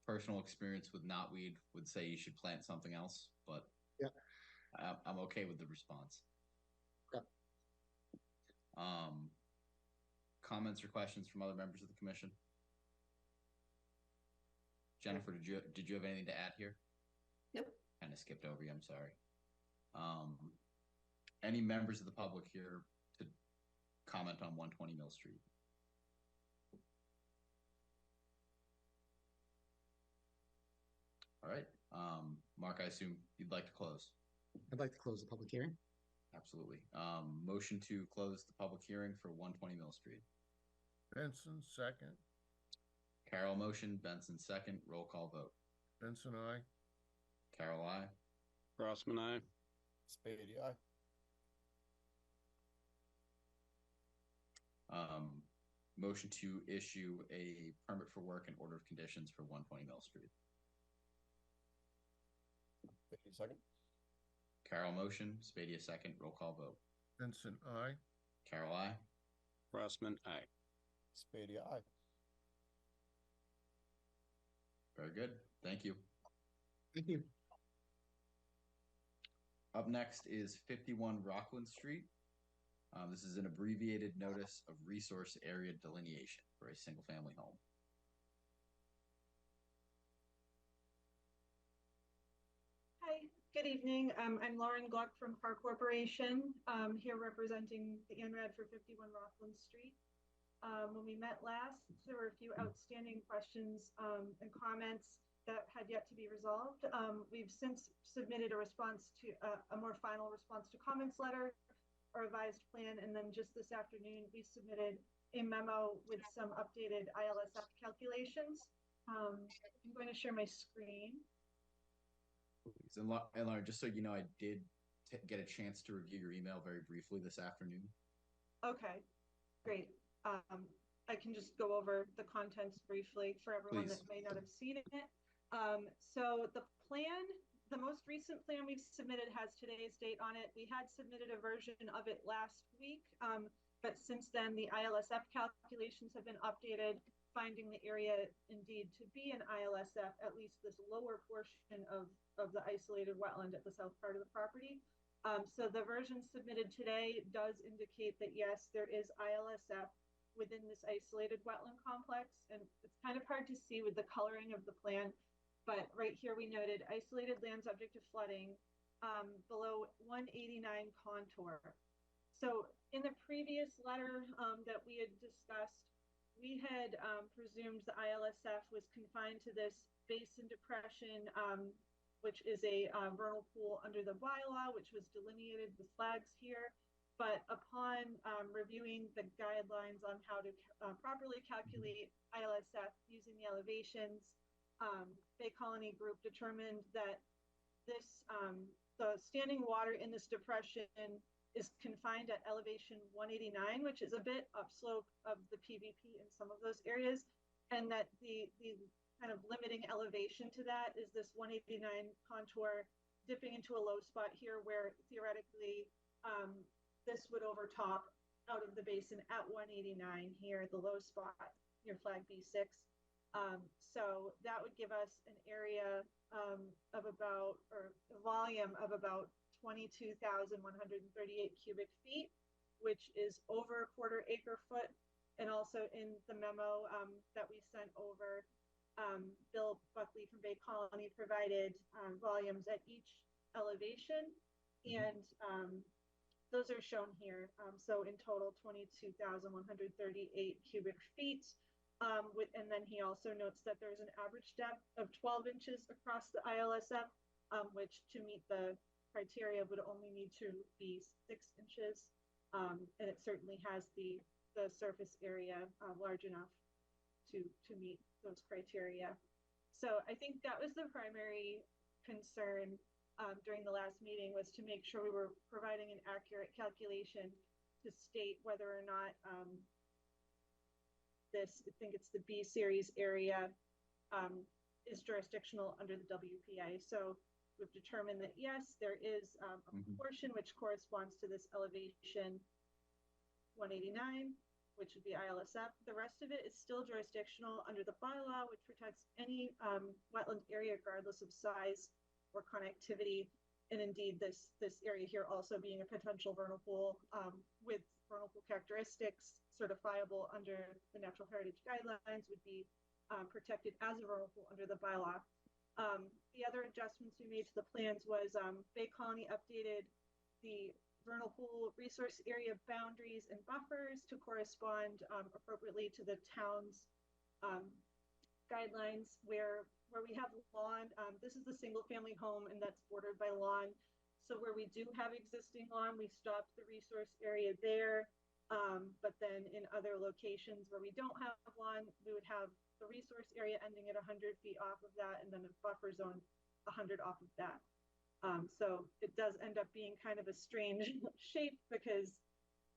Personal experience with knotweed would say you should plant something else, but yeah, I'm okay with the response. Okay. Comments or questions from other members of the commission? Jennifer, did you have anything to add here? Nope. Kind of skipped over you. I'm sorry. Any members of the public here to comment on 120 Mill Street? All right. Mark, I assume you'd like to close. I'd like to close the public hearing. Absolutely. Motion to close the public hearing for 120 Mill Street. Benson, second. Carol motion, Benson second. Roll call vote. Benson, aye. Carol, aye. Grossman, aye. Spady, aye. Motion to issue a permit for work and order of conditions for 120 Mill Street. Spady, second. Carol motion, Spady a second. Roll call vote. Benson, aye. Carol, aye. Grossman, aye. Spady, aye. Very good. Thank you. Thank you. Up next is 51 Rockland Street. This is an abbreviated notice of resource area delineation for a single family home. Hi, good evening. I'm Lauren Gluck from Park Corporation, here representing the ANRAD for 51 Rockland Street. When we met last, there were a few outstanding questions and comments that had yet to be resolved. We've since submitted a response to a more final response to comments letter, a revised plan, and then just this afternoon we submitted a memo with some updated ILSF calculations. I'm going to share my screen. And Lauren, just so you know, I did get a chance to review your email very briefly this afternoon. Okay, great. I can just go over the contents briefly for everyone that may not have seen it. So the plan, the most recent plan we've submitted has today's date on it. We had submitted a version of it last week, but since then the ILSF calculations have been updated, finding the area indeed to be an ILSF, at least this lower portion of the isolated wetland at the south part of the property. So the version submitted today does indicate that yes, there is ILSF within this isolated wetland complex, and it's kind of hard to see with the coloring of the plan, but right here we noted isolated land subject to flooding below 189 contour. So in the previous letter that we had discussed, we had presumed the ILSF was confined to this basin depression which is a vernal pool under the bylaw, which was delineated with flags here. But upon reviewing the guidelines on how to properly calculate ILSF using the elevations, Bay Colony Group determined that this the standing water in this depression is confined at elevation 189, which is a bit upslope of the PVP in some of those areas, and that the kind of limiting elevation to that is this 189 contour dipping into a low spot here where theoretically this would overtop out of the basin at 189 here, the low spot near flag B6. So that would give us an area of about, or a volume of about 22,138 cubic feet, which is over a quarter acre foot. And also in the memo that we sent over, Bill Buckley from Bay Colony provided volumes at each elevation, and those are shown here. So in total, 22,138 cubic feet. And then he also notes that there's an average depth of 12 inches across the ILSF, which to meet the criteria would only need to be 6 inches. And it certainly has the surface area large enough to meet those criteria. So I think that was the primary concern during the last meeting, was to make sure we were providing an accurate calculation to state whether or not this, I think it's the B series area, is jurisdictional under the WPA. So we've determined that yes, there is a portion which corresponds to this elevation 189, which would be ILSF. The rest of it is still jurisdictional under the bylaw, which protects any wetland area regardless of size or connectivity. And indeed, this area here also being a potential vernal pool with vernal pool characteristics certifiable under the Natural Heritage Guidelines would be protected as a vernal pool under the bylaw. The other adjustments we made to the plans was Bay Colony updated the vernal pool resource area boundaries and buffers to correspond appropriately to the town's guidelines where we have lawn. This is the single family home and that's bordered by lawn. So where we do have existing lawn, we stopped the resource area there. But then in other locations where we don't have lawn, we would have the resource area ending at 100 feet off of that, and then a buffer zone 100 off of that. So it does end up being kind of a strange shape because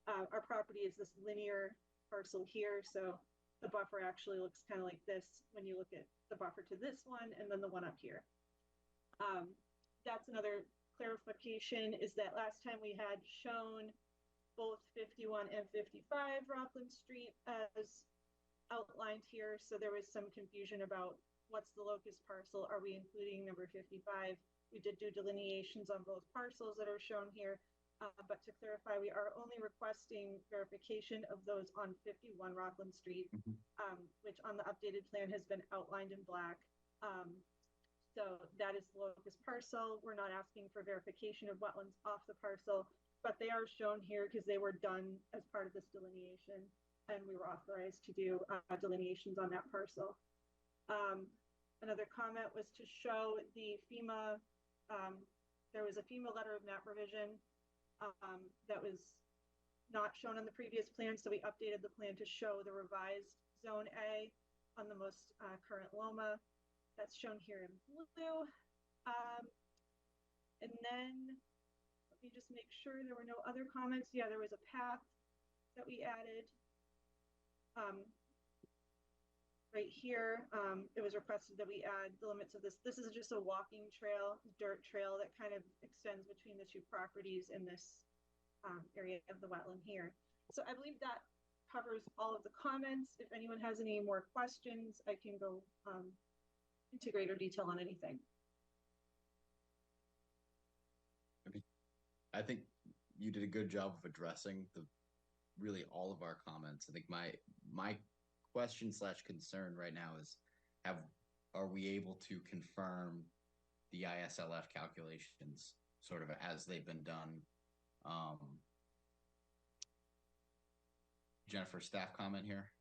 our property is this linear parcel here. So the buffer actually looks kind of like this when you look at the buffer to this one and then the one up here. That's another clarification, is that last time we had shown both 51 and 55 Rockland Street as outlined here. So there was some confusion about what's the locus parcel. Are we including number 55? We did do delineations on both parcels that are shown here. But to clarify, we are only requesting verification of those on 51 Rockland Street, which on the updated plan has been outlined in black. So that is the locus parcel. We're not asking for verification of wetlands off the parcel, but they are shown here because they were done as part of this delineation, and we were authorized to do delineations on that parcel. Another comment was to show the FEMA, there was a FEMA letter of map revision that was not shown on the previous plan, so we updated the plan to show the revised Zone A on the most current LOMA. That's shown here in blue. And then let me just make sure there were no other comments. Yeah, there was a path that we added. Right here, it was requested that we add the limits of this. This is just a walking trail, dirt trail that kind of extends between the two properties in this area of the wetland here. So I believe that covers all of the comments. If anyone has any more questions, I can go into greater detail on anything. I think you did a good job of addressing really all of our comments. I think my question / concern right now is, are we able to confirm the ISLF calculations sort of as they've been done? Jennifer, staff comment here.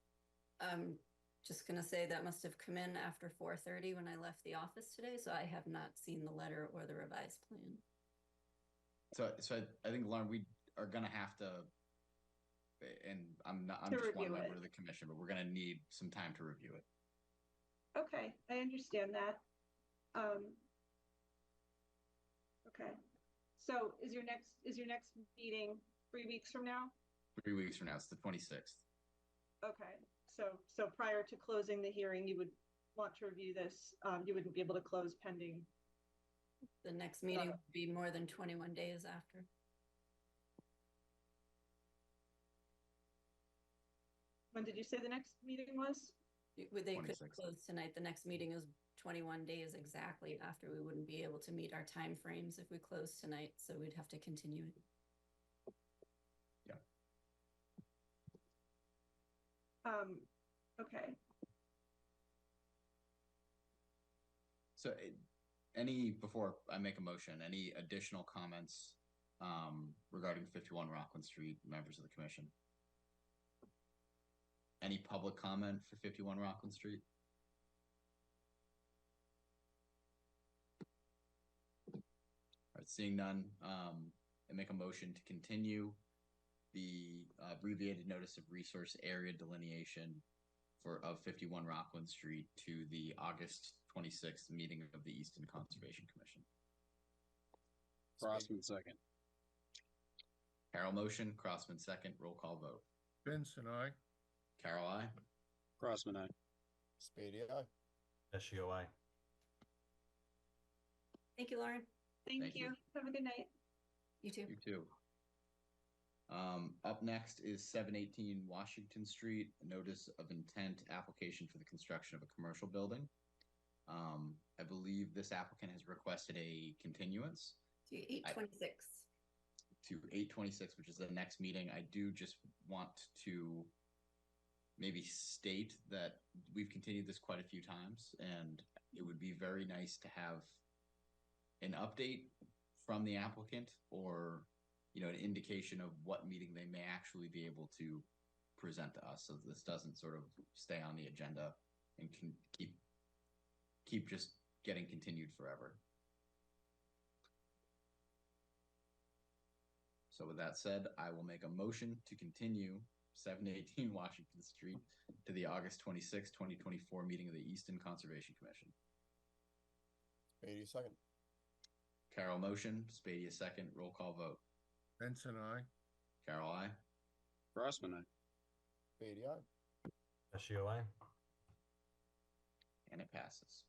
just gonna say that must have come in after 4:30 when I left the office today, so I have not seen the letter or the revised plan. So I think, Lauren, we are gonna have to, and I'm To just one review member it. of the commission, but we're gonna need some time to review it. Okay, I understand that. Okay, so is your next meeting 3 weeks from now? 3 weeks from now, it's the 26th. Okay, so prior to closing the hearing, you would want to review this. You wouldn't be able to close pending. The next meeting would be more than 21 days after. When did you say the next meeting was? They could 26th. close tonight. The next meeting is 21 days exactly after. We wouldn't be able to meet our timeframes if we closed tonight, so we'd have to continue it. Okay. So before I make a motion, any additional comments regarding 51 Rockland Street, members of the commission? Any public comment for 51 Rockland Street? All right, seeing none, I make a motion to continue the abbreviated notice of resource area delineation of 51 Rockland Street to the August 26th meeting of the Easton Conservation Commission. Crossman second. Carol motion, Crossman second, roll call vote. Benson, I. Carol, I. Crossman, aye. Spady, aye. Vecchio, aye. Thank you, Lauren. Thank Thank you. you. Have a good night. You too. You too. Up next is 718 Washington Street, notice of intent application for the construction of a commercial building. I believe this applicant has requested a continuance To 8:26. to 8/26, which is the next meeting. I do just want to maybe state that we've continued this quite a few times, and it would be very nice to have an update from the applicant, or an indication of what meeting they may actually be able to present to us, so this doesn't sort of stay on the agenda and can keep just getting continued forever. So with that said, I will make a motion to continue 718 Washington Street to the August 26, 2024 meeting of the Easton Conservation Commission. Spady, second. Carol motion, Spady a second, roll call vote. Benson, I. Carol, I. Crossman, aye. Spady, aye. Vecchio, aye. And it passes.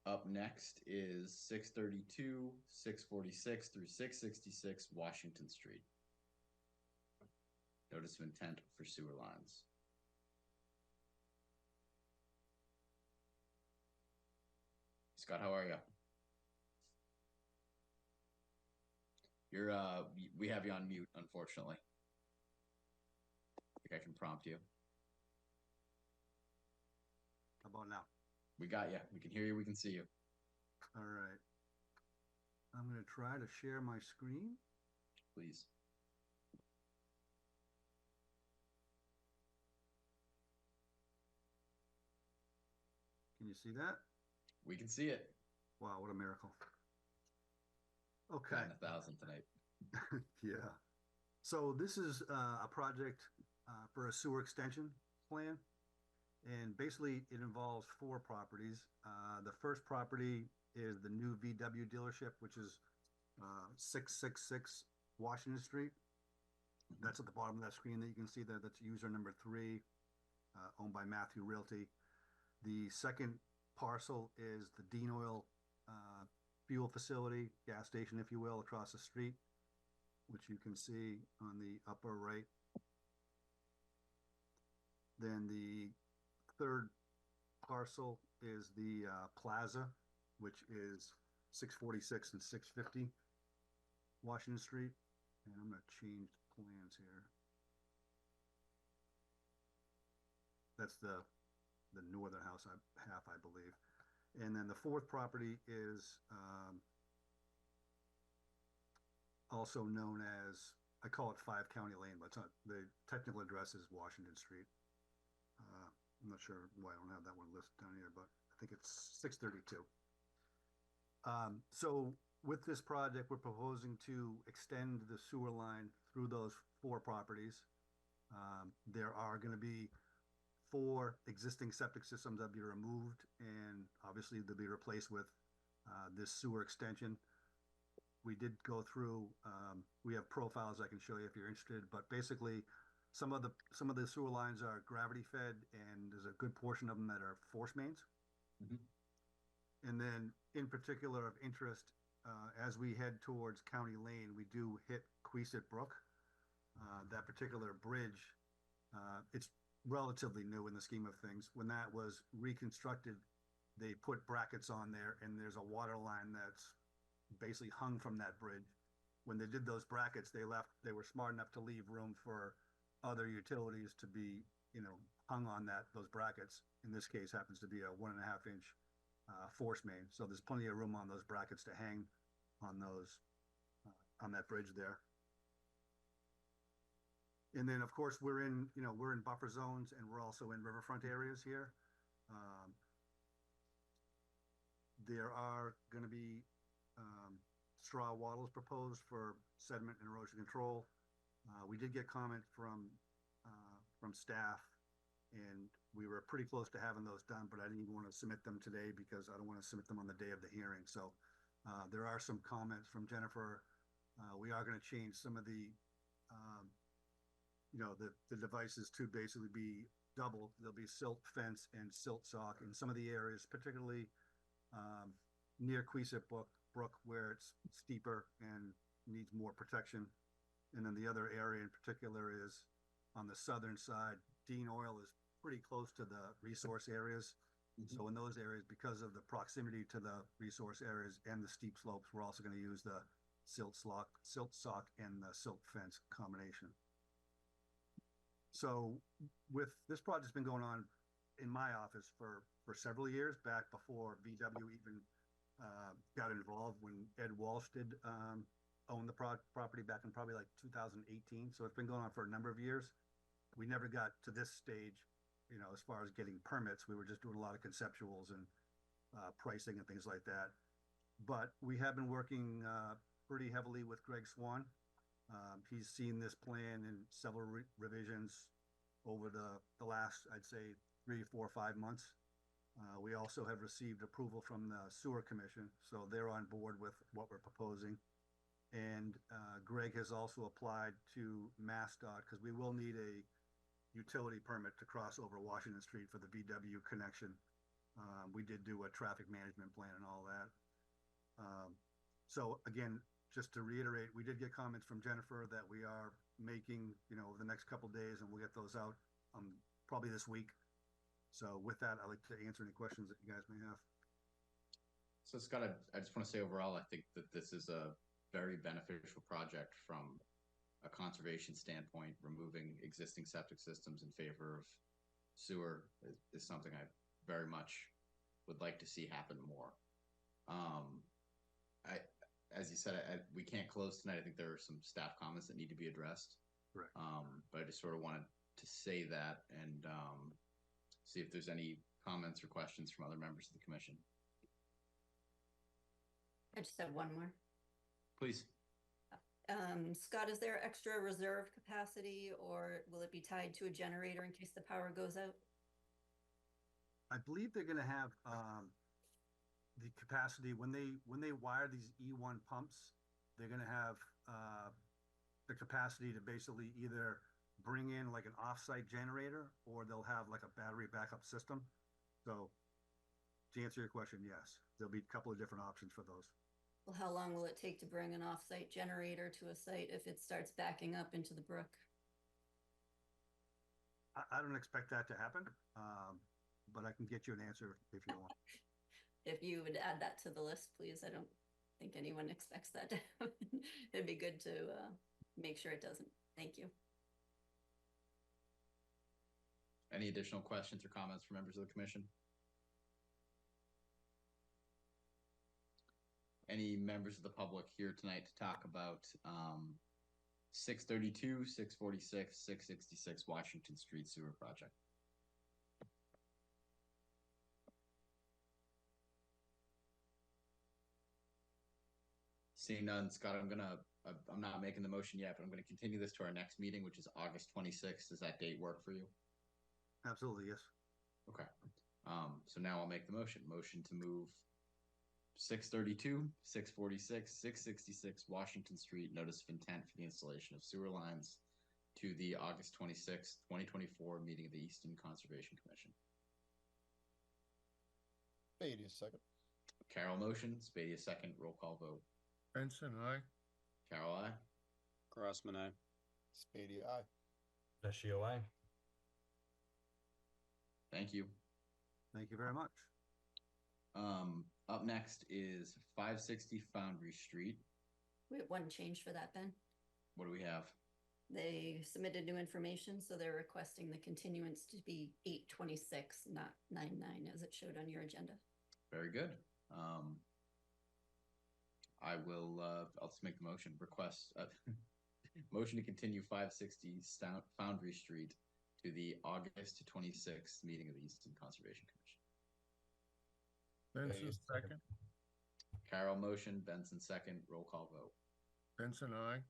Up next is 632, 646 through 666 Washington Street. Notice of intent for sewer lines. Scott, how are you? We have you on mute, unfortunately. I think I can prompt you. How about now? We got you. We can hear you. We can see you. All right. I'm going to try to share my screen. Please. Can you see that? We can see it. Wow, what a miracle. Okay. 9,000 tonight. Yeah. So this is a project for a sewer extension plan. And basically it involves 4 properties. The first property is the new VW dealership, which is 666 Washington Street. That's at the bottom of that screen that you can see there. That's user number 3, owned by Matthew Realty. The second parcel is the Dean Oil fuel facility, gas station, if you will, across the street, which you can see on the upper right. Then the third parcel is the plaza, which is 646 and 650 Washington Street. And I'm going to change the plans here. That's the northern house half, I believe. And then the fourth property is also known as, I call it 5 County Lane, but it's not, the technical address is Washington Street. I'm not sure why I don't have that one listed down here, but I think it's 632. So with this project, we're proposing to extend the sewer line through those 4 properties. There are going to be 4 existing septic systems that be removed, and obviously they'll be replaced with this sewer extension. We did go through, we have profiles I can show you if you're interested, but basically some of the sewer lines are gravity fed, and there's a good portion of them that are force mains. And then in particular of interest, as we head towards County Lane, we do hit Queesit Brook. That particular bridge, it's relatively new in the scheme of things. When that was reconstructed, they put brackets on there, and there's a water line that's basically hung from that bridge. When they did those brackets, they were smart enough to leave room for other utilities to be, hung on those brackets. In this case, happens to be a 1.5 inch force main. So there's plenty of room on those brackets to hang on those, on that bridge there. And then, of course, we're in buffer zones, and we're also in riverfront areas here. There are going to be straw wattles proposed for sediment and erosion control. We did get comment from staff, and we were pretty close to having those done, but I didn't even want to submit them today because I don't want to submit them on the day of the hearing. So there are some comments from Jennifer. We are going to change some of the the devices to basically be double. There'll be silt fence and silt sock in some of the areas, particularly near Queesit Brook, where it's steeper and needs more protection. And then the other area in particular is on the southern side. Dean Oil is pretty close to the resource areas. So in those areas, because of the proximity to the resource areas and the steep slopes, we're also going to use the silt sock, and the silt fence combination. So with this project's been going on in my office for several years, back before VW even got involved, when Ed Walsh did own the property back in probably like 2018. So it's been going on for a number of years. We never got to this stage, as far as getting permits. We were just doing a lot of conceptuals and pricing and things like that. But we have been working pretty heavily with Greg Swan. He's seen this plan in several revisions over the last, I'd say, 3, 4, 5 months. We also have received approval from the Sewer Commission, so they're on board with what we're proposing. And Greg has also applied to MassDOT, because we will need a utility permit to cross over Washington Street for the VW connection. We did do a traffic management plan and all that. So again, just to reiterate, we did get comments from Jennifer that we are making, over the next couple of days, and we'll get those out probably this week. So with that, I'd like to answer any questions that you guys may have. So Scott, I just want to say overall, I think that this is a very beneficial project from a conservation standpoint. Removing existing septic systems in favor of sewer is something I very much would like to see happen more. As you said, we can't close tonight. I think there are some staff comments that need to be addressed. Correct. But I just sort of wanted to say that and see if there's any comments or questions from other members of the commission. I just have one more. Please. Scott, is there extra reserve capacity, or will it be tied to a generator in case the power goes out? I believe they're going to have the capacity when they wire these E1 pumps. They're going to have the capacity to basically either bring in like an offsite generator, or they'll have like a battery backup system. So to answer your question, yes, there'll be a couple of different options for those. Well, how long will it take to bring an offsite generator to a site if it starts backing up into the brook? I don't expect that to happen, but I can get you an answer if you want. If you would add that to the list, please. I don't think anyone expects that to happen. It'd be good to make sure it doesn't. Thank you. Any additional questions or comments from members of the commission? Any members of the public here tonight to talk about 632, 646, 666 Washington Street Sewer Project? Seeing none, Scott, I'm not making the motion yet, but I'm gonna continue this to our next meeting, which is August 26th. Does that date work for you? Absolutely, yes. Okay. So now I'll make the motion. Motion to move 632, 646, 666 Washington Street notice of intent for the installation of sewer lines to the August 26th, 2024 meeting of the Easton Conservation Commission. Spady, second. Carol motion, Spady second, roll call vote. Benson, I. Carol, I. Crossman, I. Spady, aye. Vecchio, aye. Thank you. Thank you very much. Up next is 560 Foundry Street. We have one change for that, Ben. What do we have? They submitted new information, so they're requesting the continuance to be 8/26, not 9/9, as it showed on your agenda. Very good. I'll just make the motion. Request motion to continue 560 Foundry Street to the August 26th meeting of the Easton Conservation Commission. Benson, second. Carol motion, Benson second, roll call vote. Benson, I.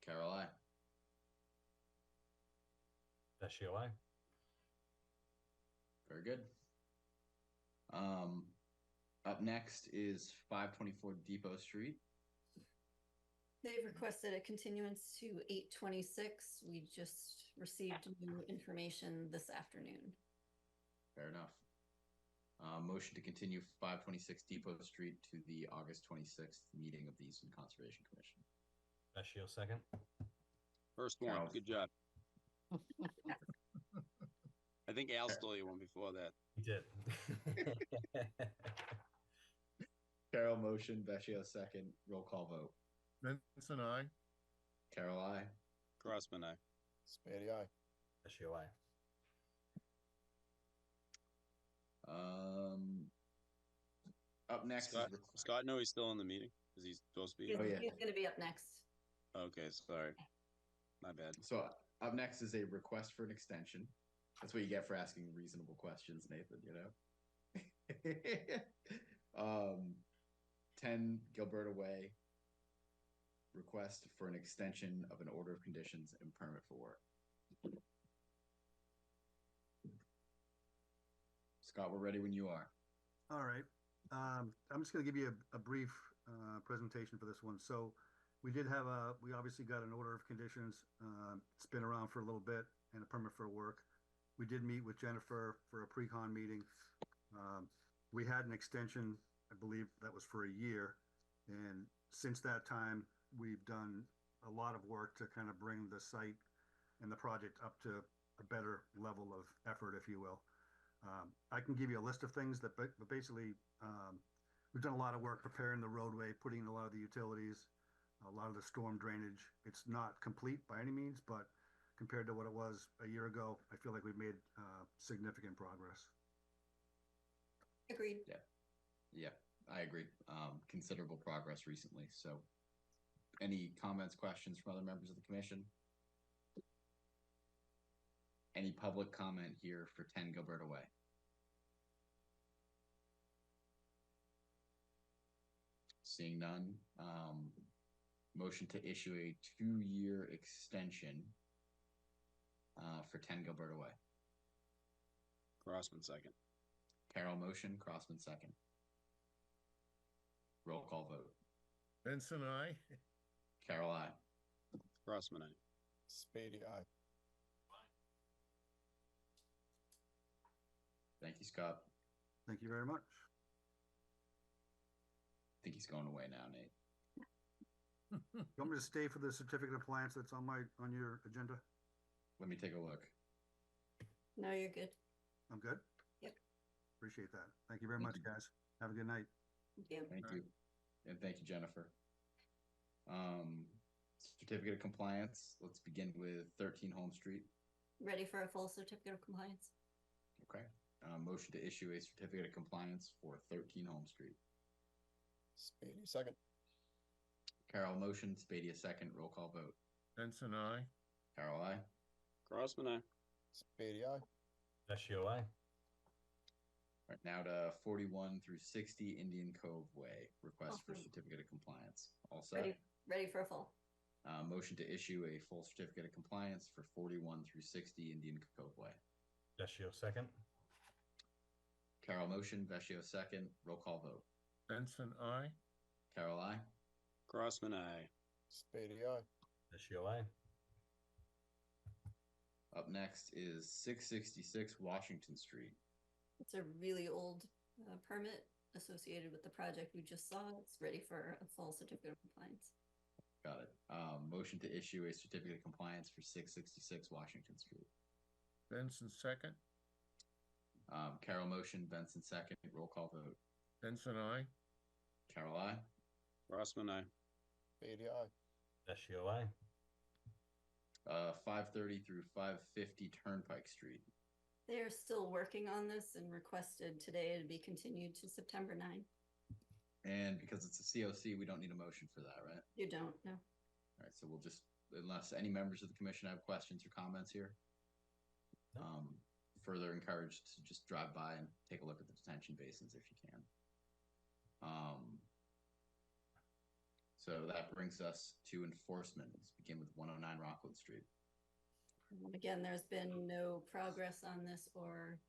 Carol, I. Vecchio, aye. Very good. Up next is 524 Depot Street. They've requested a continuance to 8/26. We just received new information this afternoon. Fair enough. Motion to continue 526 Depot Street to the August 26th meeting of the Easton Conservation Commission. Vecchio, second. First one. Carol. Good job. I think Al stole you one before that. He did. Carol motion, Vecchio second, roll call vote. Benson, I. Carol, I. Crossman, I. Spady, aye. Vecchio, aye. Up next Scott, is Scott, no, he's still in the meeting. Is he supposed to be? He's, Oh, yeah. he's going to be up next. Okay, sorry. My bad. so up next is a request for an extension. That's what you get for asking reasonable questions, Nathan, you know? 10 Gilberta Way, request for an extension of an order of conditions and permit for work. Scott, we're ready when you are. All right. I'm just going to give you a brief presentation for this one. So we obviously got an order of conditions. It's been around for a little bit and a permit for work. We did meet with Jennifer for a pre-con meeting. We had an extension, I believe that was for a year. And since that time, we've done a lot of work to kind of bring the site and the project up to a better level of effort, if you will. I can give you a list of things but basically, we've done a lot of work preparing the roadway, putting in a lot of the utilities, a lot of the storm drainage. It's not complete by any means, but compared to what it was a year ago, I feel like we've made significant progress. Agreed. Yeah, I agree. Considerable progress recently. So any comments, questions from other members of the commission? Any public comment here for 10 Gilberta Way? Seeing none, motion to issue a 2-year extension for 10 Gilberta Way. Crossman, second. Carol motion, Crossman second. Roll call vote. Benson, I. Carol, I. Crossman, I. Spady, aye. Thank you, Scott. Thank you very much. I think he's going away now, Nate. You want me to stay for the certificate of compliance that's on your agenda? Let me take a look. No, you're good. I'm good? Yep. Appreciate that. Thank you very Thank much, you. guys. Have a good night. Thank you. Thank you. And thank you, Jennifer. Certificate of compliance. Let's begin with 13 Home Street. Ready for a full certificate of compliance? Okay. Motion to issue a certificate of compliance for 13 Home Street. Spady, second. Carol motion, Spady a second, roll call vote. Benson, I. Carol, I. Crossman, I. Spady, aye. Vecchio, aye. Right, now to 41 through 60 Indian Cove Way, request for Awesome. certificate of compliance. All Ready, set? ready for a full. Motion to issue a full certificate of compliance for 41 through 60 Indian Cove Way. Vecchio second. Carol motion, Vecchio second, roll call vote. Benson, I. Carol, I. Crossman, I. Spady, aye. Vecchio, aye. Up next is 666 Washington Street. It's a really old permit associated with the project we just saw. It's ready for a full certificate of compliance. Got it. Motion to issue a certificate of compliance for 666 Washington Street. Benson, second. Carol motion, Benson second, roll call vote. Benson, I. Carol, I. Crossman, I. Spady, aye. Vecchio, aye. 530 through 550 Turnpike Street. They are still working on this and requested today to be continued to September 9. And because it's a COC, we don't need a motion for that, right? You don't, no. All right, so we'll just, unless any members of the commission have questions or comments here, No. further encouraged to just drive by and take a look at the detention basins if you can. So that brings us to enforcement. Let's begin with 109 Rockwood Street. Again, there's been no progress on this or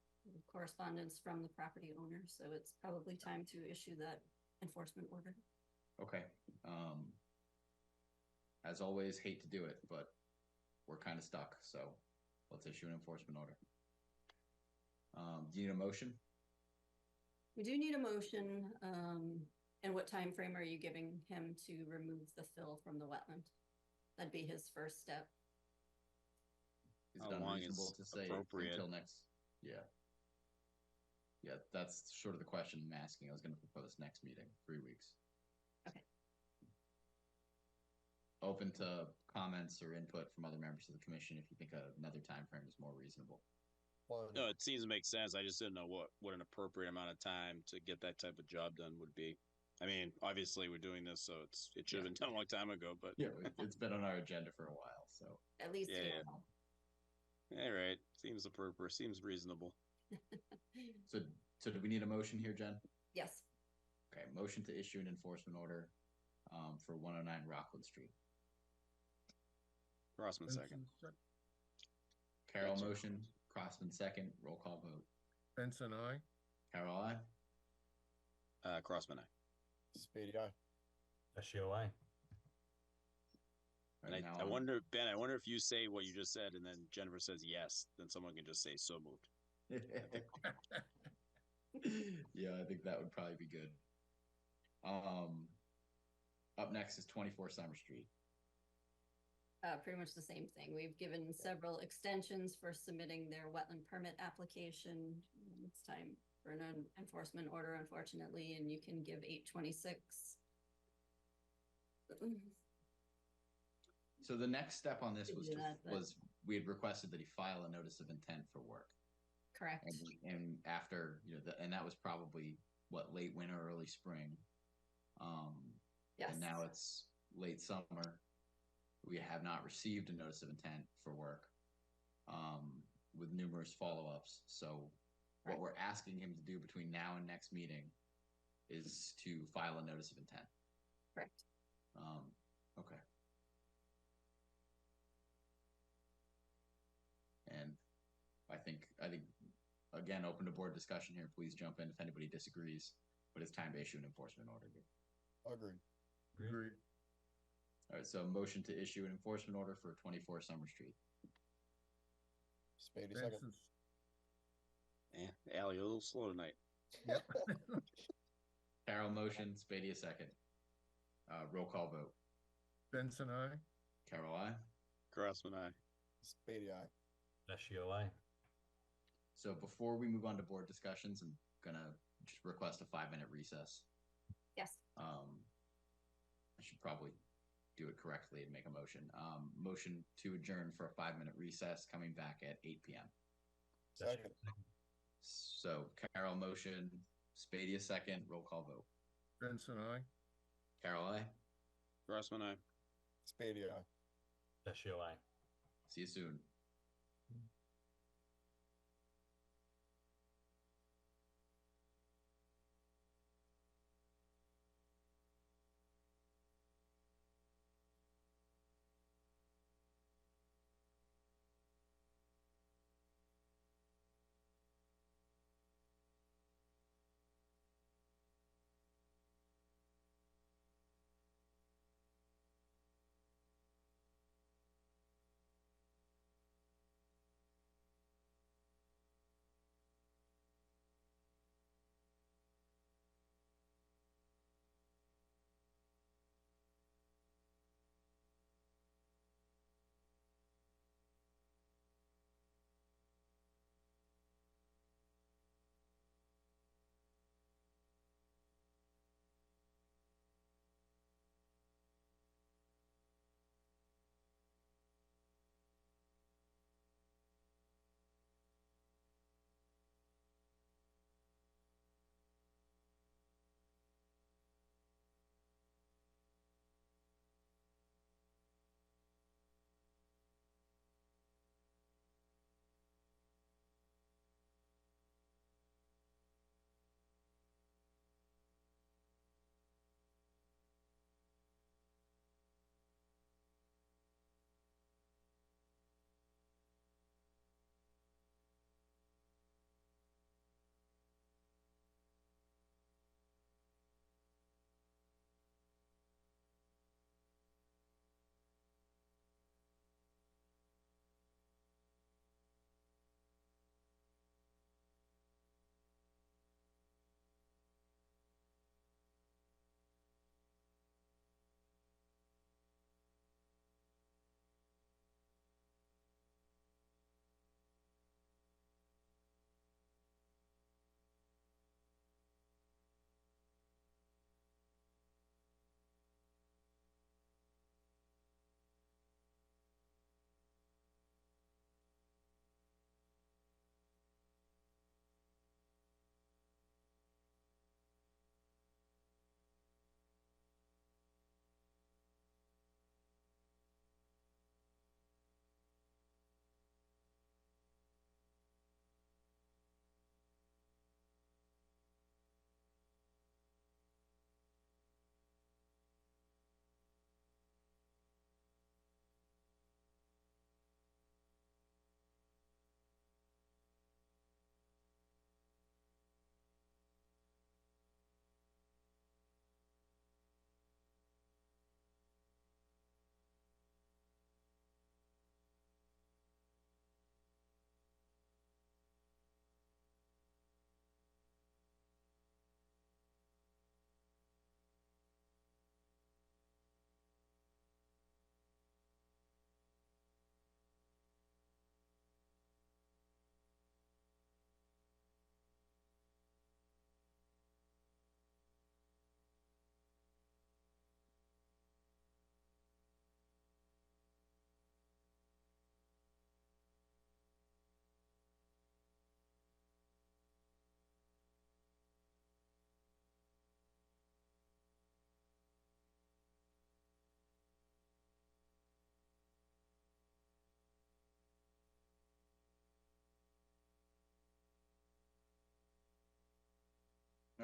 correspondence from the property owner, so it's probably time to issue that enforcement order. Okay. As always, hate to do it, but we're kind of stuck, so let's issue an enforcement order. Do you need a motion? We do need a motion, and what time frame are you giving him to remove the fill from the wetland? That'd be his first step. Is How it long unreasonable is to say appropriate? until next? Yeah. Yeah, that's sort of the question I'm asking. I was going to propose next meeting, 3 weeks. Okay. Open to comments or input from other members of the commission if you think another time frame is more reasonable. No, it seems to make sense. I just didn't know what an appropriate amount of time to get that type of job done would be. I mean, obviously we're doing this, so it should have been done a long time ago, but Yeah, it's been on our agenda for a while, so. At least Yeah, you yeah. know. all right. Seems appropriate. Seems reasonable. So do we need a motion here, Jen? Yes, Okay, motion to issue an enforcement order for 109 Rockwood Street. Crossman, second. Benson, Carol Gotcha. motion, Crossman second, roll call vote. Benson, I. Carol, I. Crossman, I. Spady, aye. Vecchio, aye. And Now I on- wonder, Ben, I wonder if you say what you just said and then Jennifer says yes, then someone can just say so moved. Yeah, I think that would probably be good. Up next is 24 Summer Street. pretty much the same thing. We've given several extensions for submitting their wetland permit application. It's time for an enforcement order, unfortunately, and you can give 826. So the next step on this Could was do that, but- was we had requested that he file a notice of intent for work, Correct. and after and that was probably what, late winter, early spring. Yes. And now it's late summer. We have not received a notice of intent for work, with numerous follow-ups. So what Right. we're asking him to do between now and next meeting is to file a notice of intent. Correct. Okay. And I think again, open to board discussion here. Please jump in if anybody disagrees, but it's time to issue an enforcement order here. Agreed. Agreed. All right, so motion to issue an enforcement order for 24 Summer Street. Spady, second. Benson, Allie, a little slow tonight. Carol motion, Spady a second. Roll call vote. Benson, I. Carol, I. Crossman, I. Spady, aye. Vecchio, aye. So before we move on to board discussions, I'm gonna just request a 5-minute recess. Yes. I should probably do it correctly and make a motion. Motion to adjourn for a 5-minute recess, coming back at 8 p.m. Second. So Carol motion, Spady a second, roll call vote. Benson, I. Carol, I. Crossman, I. Spady, aye. Vecchio, aye. See you soon.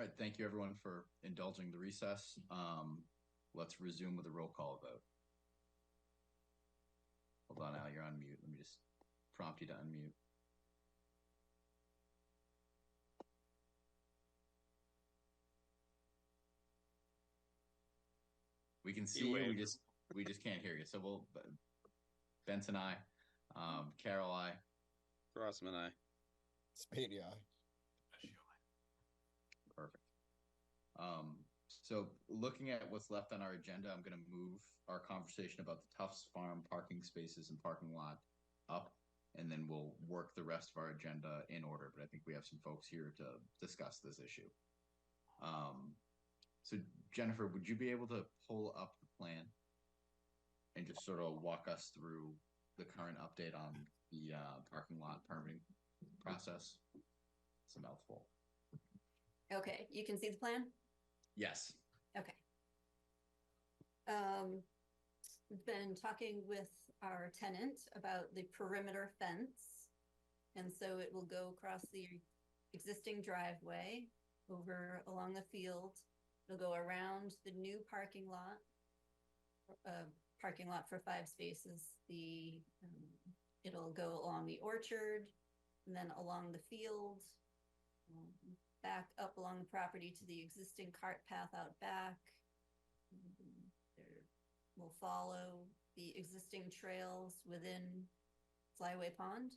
All right, thank you everyone for indulging the recess. Let's resume with a roll call vote. Hold on, Al, you're on mute. Let me just prompt you to unmute. We can see you. We just can't hear you. So we'll Benson, I, Carol, I, Crossman, I. Spady, aye. Perfect. So looking at what's left on our agenda, I'm going to move our conversation about the Tufts Farm parking spaces and parking lot up, and then we'll work the rest of our agenda in order. But I think we have some folks here to discuss this issue. So Jennifer, would you be able to pull up the plan and just sort of walk us through the current update on the parking lot permitting process? It's a mouthful. Okay, you can see the plan? Yes. Okay. We've been talking with our tenant about the perimeter fence. And so it will go across the existing driveway over along the field. It'll go around the new parking lot for 5 spaces. It'll go along the orchard and then along the field, back up along the property to the existing cart path out back. We'll follow the existing trails within Flyway Pond,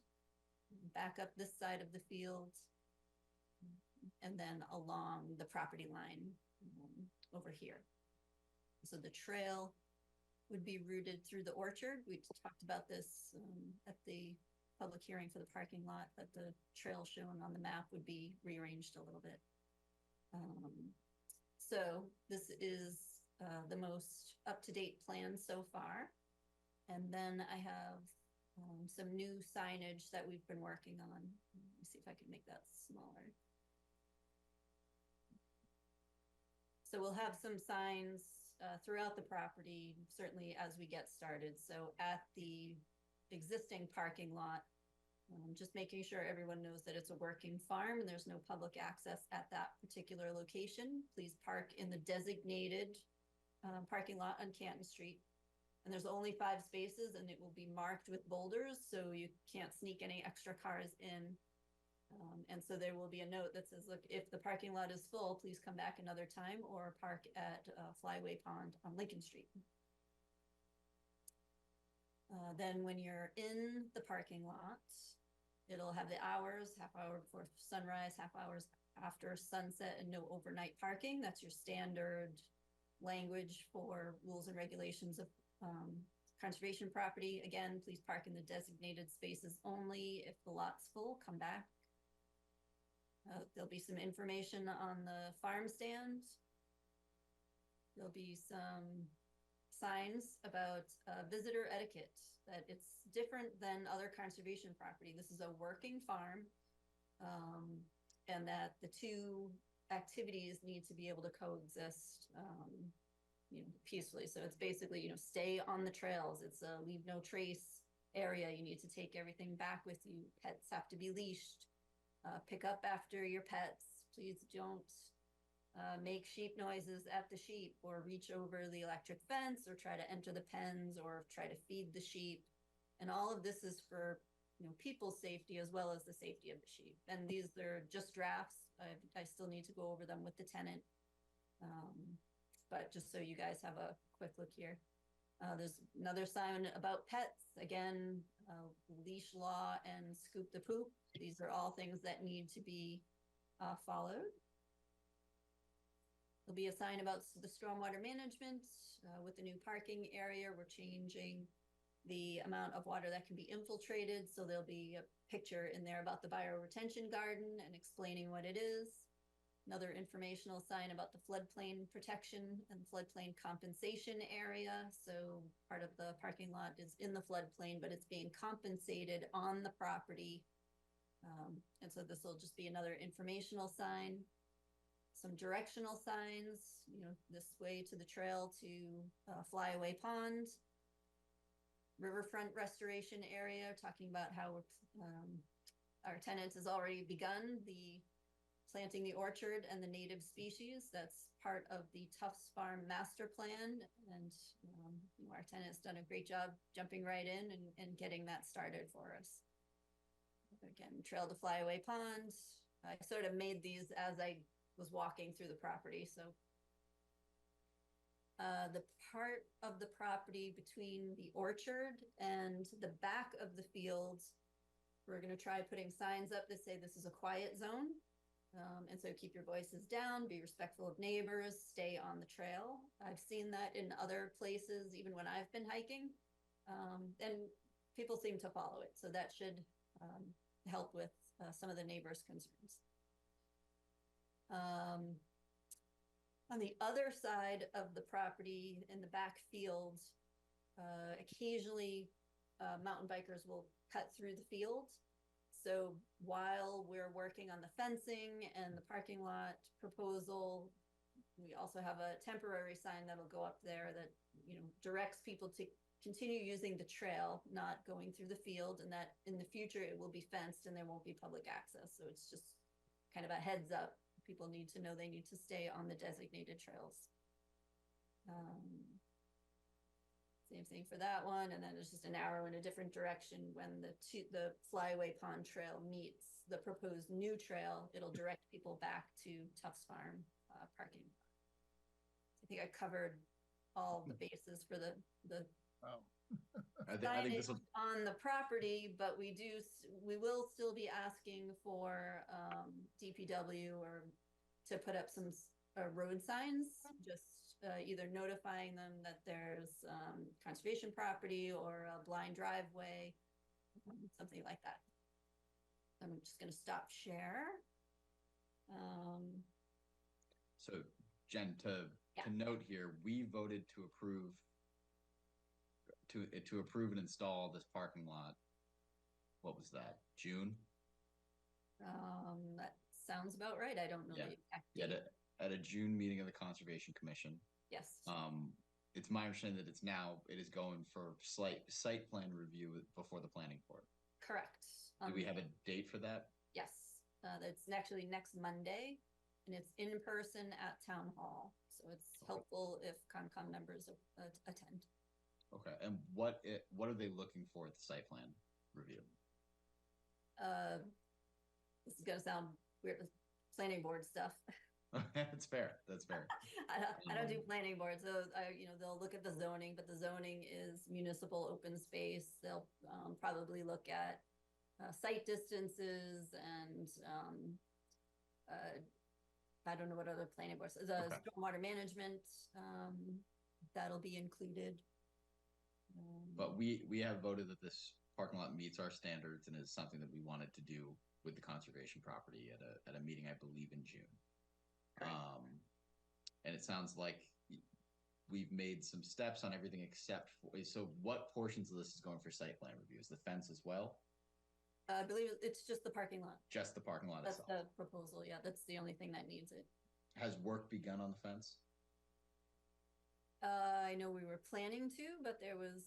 back up this side of the field, and then along the property line over here. So the trail would be routed through the orchard. We talked about this at the public hearing for the parking lot, that the trail shown on the map would be rearranged a little bit. So this is the most up-to-date plan so far. And then I have some new signage that we've been working on. Let me see if I can make that smaller. So we'll have some signs throughout the property, certainly as we get started. So at the existing parking lot, just making sure everyone knows that it's a working farm and there's no public access at that particular location. Please park in the designated parking lot on Canton Street. And there's only 5 spaces and it will be marked with boulders, so you can't sneak any extra cars in. And so there will be a note that says, look, if the parking lot is full, please come back another time or park at Flyway Pond on Lincoln Street. Then when you're in the parking lot, it'll have the hours, half hour before sunrise, half hours after sunset, and no overnight parking. That's your standard language for rules and regulations of conservation property. Again, please park in the designated spaces only. If the lot's full, come back. There'll be some information on the farm stand. There'll be some signs about visitor etiquette, that it's different than other conservation property. This is a working farm, and that the 2 activities need to be able to coexist, peacefully. So it's basically, stay on the trails. It's a leave no trace area. You need to take everything back with you. Pets have to be leashed. Pick up after your pets. Please don't make sheep noises at the sheep, or reach over the electric fence, or try to enter the pens, or try to feed the sheep. And all of this is for people's safety as well as the safety of the sheep. And these are just drafts. I still need to go over them with the tenant. But just so you guys have a quick look here. There's another sign about pets. Again, leash law and scoop the poop. These are all things that need to be followed. There'll be a sign about the stormwater management. With the new parking area, we're changing the amount of water that can be infiltrated. So there'll be a picture in there about the bioretention garden and explaining what it is. Another informational sign about the floodplain protection and floodplain compensation area. So part of the parking lot is in the floodplain, but it's being compensated on the property. And so this will just be another informational sign. Some directional signs, this way to the trail to Flyaway Pond. Riverfront restoration area, talking about how our tenant has already begun the planting the orchard and the native species. That's part of the Tufts Farm Master Plan. And our tenant has done a great job jumping right in and getting that started for us. Again, Trail to Flyaway Pond. I sort of made these as I was walking through the property. So the part of the property between the orchard and the back of the fields, we're going to try putting signs up that say this is a quiet zone. And so keep your voices down, be respectful of neighbors, stay on the trail. I've seen that in other places, even when I've been hiking. And people seem to follow it. So that should help with some of the neighbors' concerns. On the other side of the property in the back fields, occasionally mountain bikers will cut through the field. So while we're working on the fencing and the parking lot proposal, we also have a temporary sign that'll go up there that, directs people to continue using the trail, not going through the field, and that in the future it will be fenced and there won't be public access. So it's just kind of a heads up. People need to know they need to stay on the designated trails. Same thing for that one. And then it's just an arrow in a different direction when the Flyaway Pond Trail meets the proposed new trail. It'll direct people back to Tufts Farm parking lot. I think I covered all the bases for the I think this will... on the property, but we will still be asking for DPW or to put up some road signs, just either notifying them that there's conservation property or a blind driveway, something like that. I'm just going to stop share. So Jen, to note here, we voted to approve and install this parking lot. What was that? June? That sounds about right. I don't know the exact date. At a June meeting of the Conservation Commission. Yes. It's my understanding that it is going for site plan review before the planning board. Correct. Do we have a date for that? Yes. That's actually next Monday, and it's in person at Town Hall. So it's helpful if CONCOM members attend. Okay. And what are they looking for at the site plan review? This is gonna sound weird. Planning board stuff. That's fair. I don't do planning boards, so they'll look at the zoning, but the zoning is municipal open space. They'll probably look at site distances and I don't know what other planning boards. The stormwater management that'll be included. But we have voted that this parking lot meets our standards and is something that we wanted to do with the conservation property at a meeting, I believe, in June. And it sounds like we've made some steps on everything except for, so what portions of this is going for site plan review? Is the fence as well? I believe it's just the parking lot. Just the parking lot That's itself. the proposal. Yeah, that's the only thing that needs it. Has work begun on the fence? I know we were planning to, but there was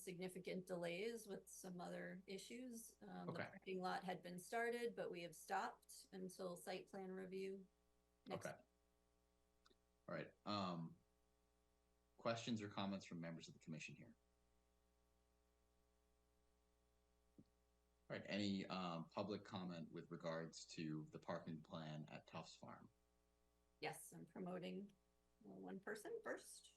significant delays with some other issues. The parking lot had been started, but we have stopped until site plan review. Okay. All right. Questions or comments from members of the commission here? All right. Any public comment with regards to the parking plan at Tufts Farm? Yes, I'm promoting one person first.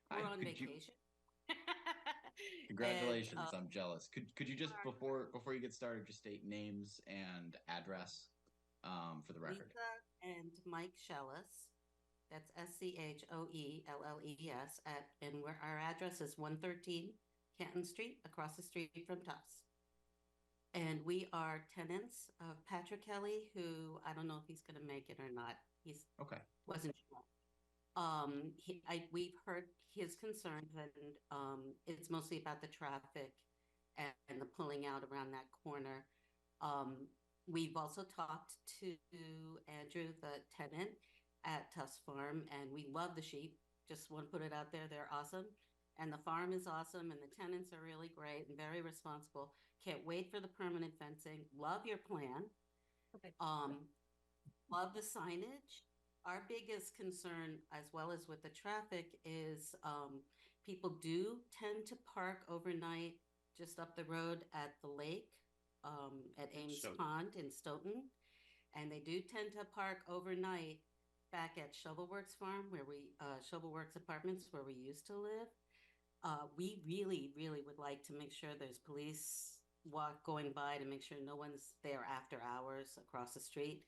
We're on vacation. Congratulations! And, I'm jealous. Could you just before you get started, just state names and address for the record? Lisa and Mike Schellis. That's SCHOELLES and our address is 113 Canton Street, across the street from Tufts. And we are tenants of Patrick Kelly, who I don't know if he's going to make it or not. He's wasn't sure. We've heard his concerns, and it's mostly about the traffic and the pulling out around that corner. We've also talked to Andrew, the tenant at Tufts Farm, and we love the sheep. Just want to put it out there. They're awesome. And the farm is awesome, and the tenants are really great and very responsible. Can't wait for the permanent fencing. Love your plan. Okay. Love the signage. Our biggest concern, as well as with the traffic, is people do tend to park overnight just up the road at the lake, at Ames Stoughton. Pond in Stoughton. And they do tend to park overnight back at Shovelworks Farm, where Shovelworks Apartments, where we used to live. We really, really would like to make sure there's police going by to make sure no one's there after hours across the street.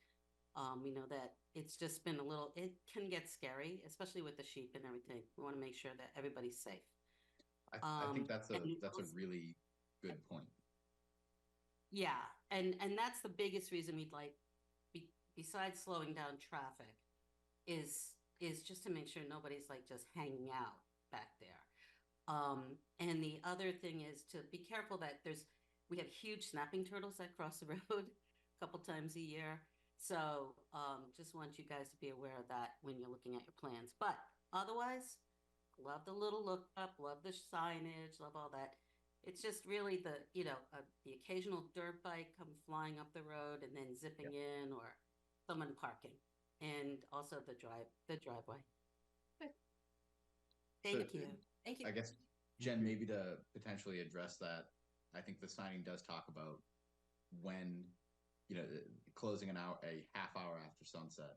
We know that it's just been it can get scary, especially with the sheep and everything. We want to make sure that everybody's safe. I think that's a and really good point. Yeah, and that's the biggest reason we'd like, besides slowing down traffic, is just to make sure nobody's like just hanging out back there. And the other thing is to be careful that we have huge snapping turtles that cross the road a couple times a year. So just want you guys to be aware of that when you're looking at your plans. But otherwise, love the little look up, love the signage, love all that. It's just really the occasional dirt bike come flying up the road and then zipping in, or someone parking, and also the driveway. Okay. Thank you. Thank you. I guess, Jen, maybe to potentially address that, I think the signing does talk about when, closing a half hour after sunset,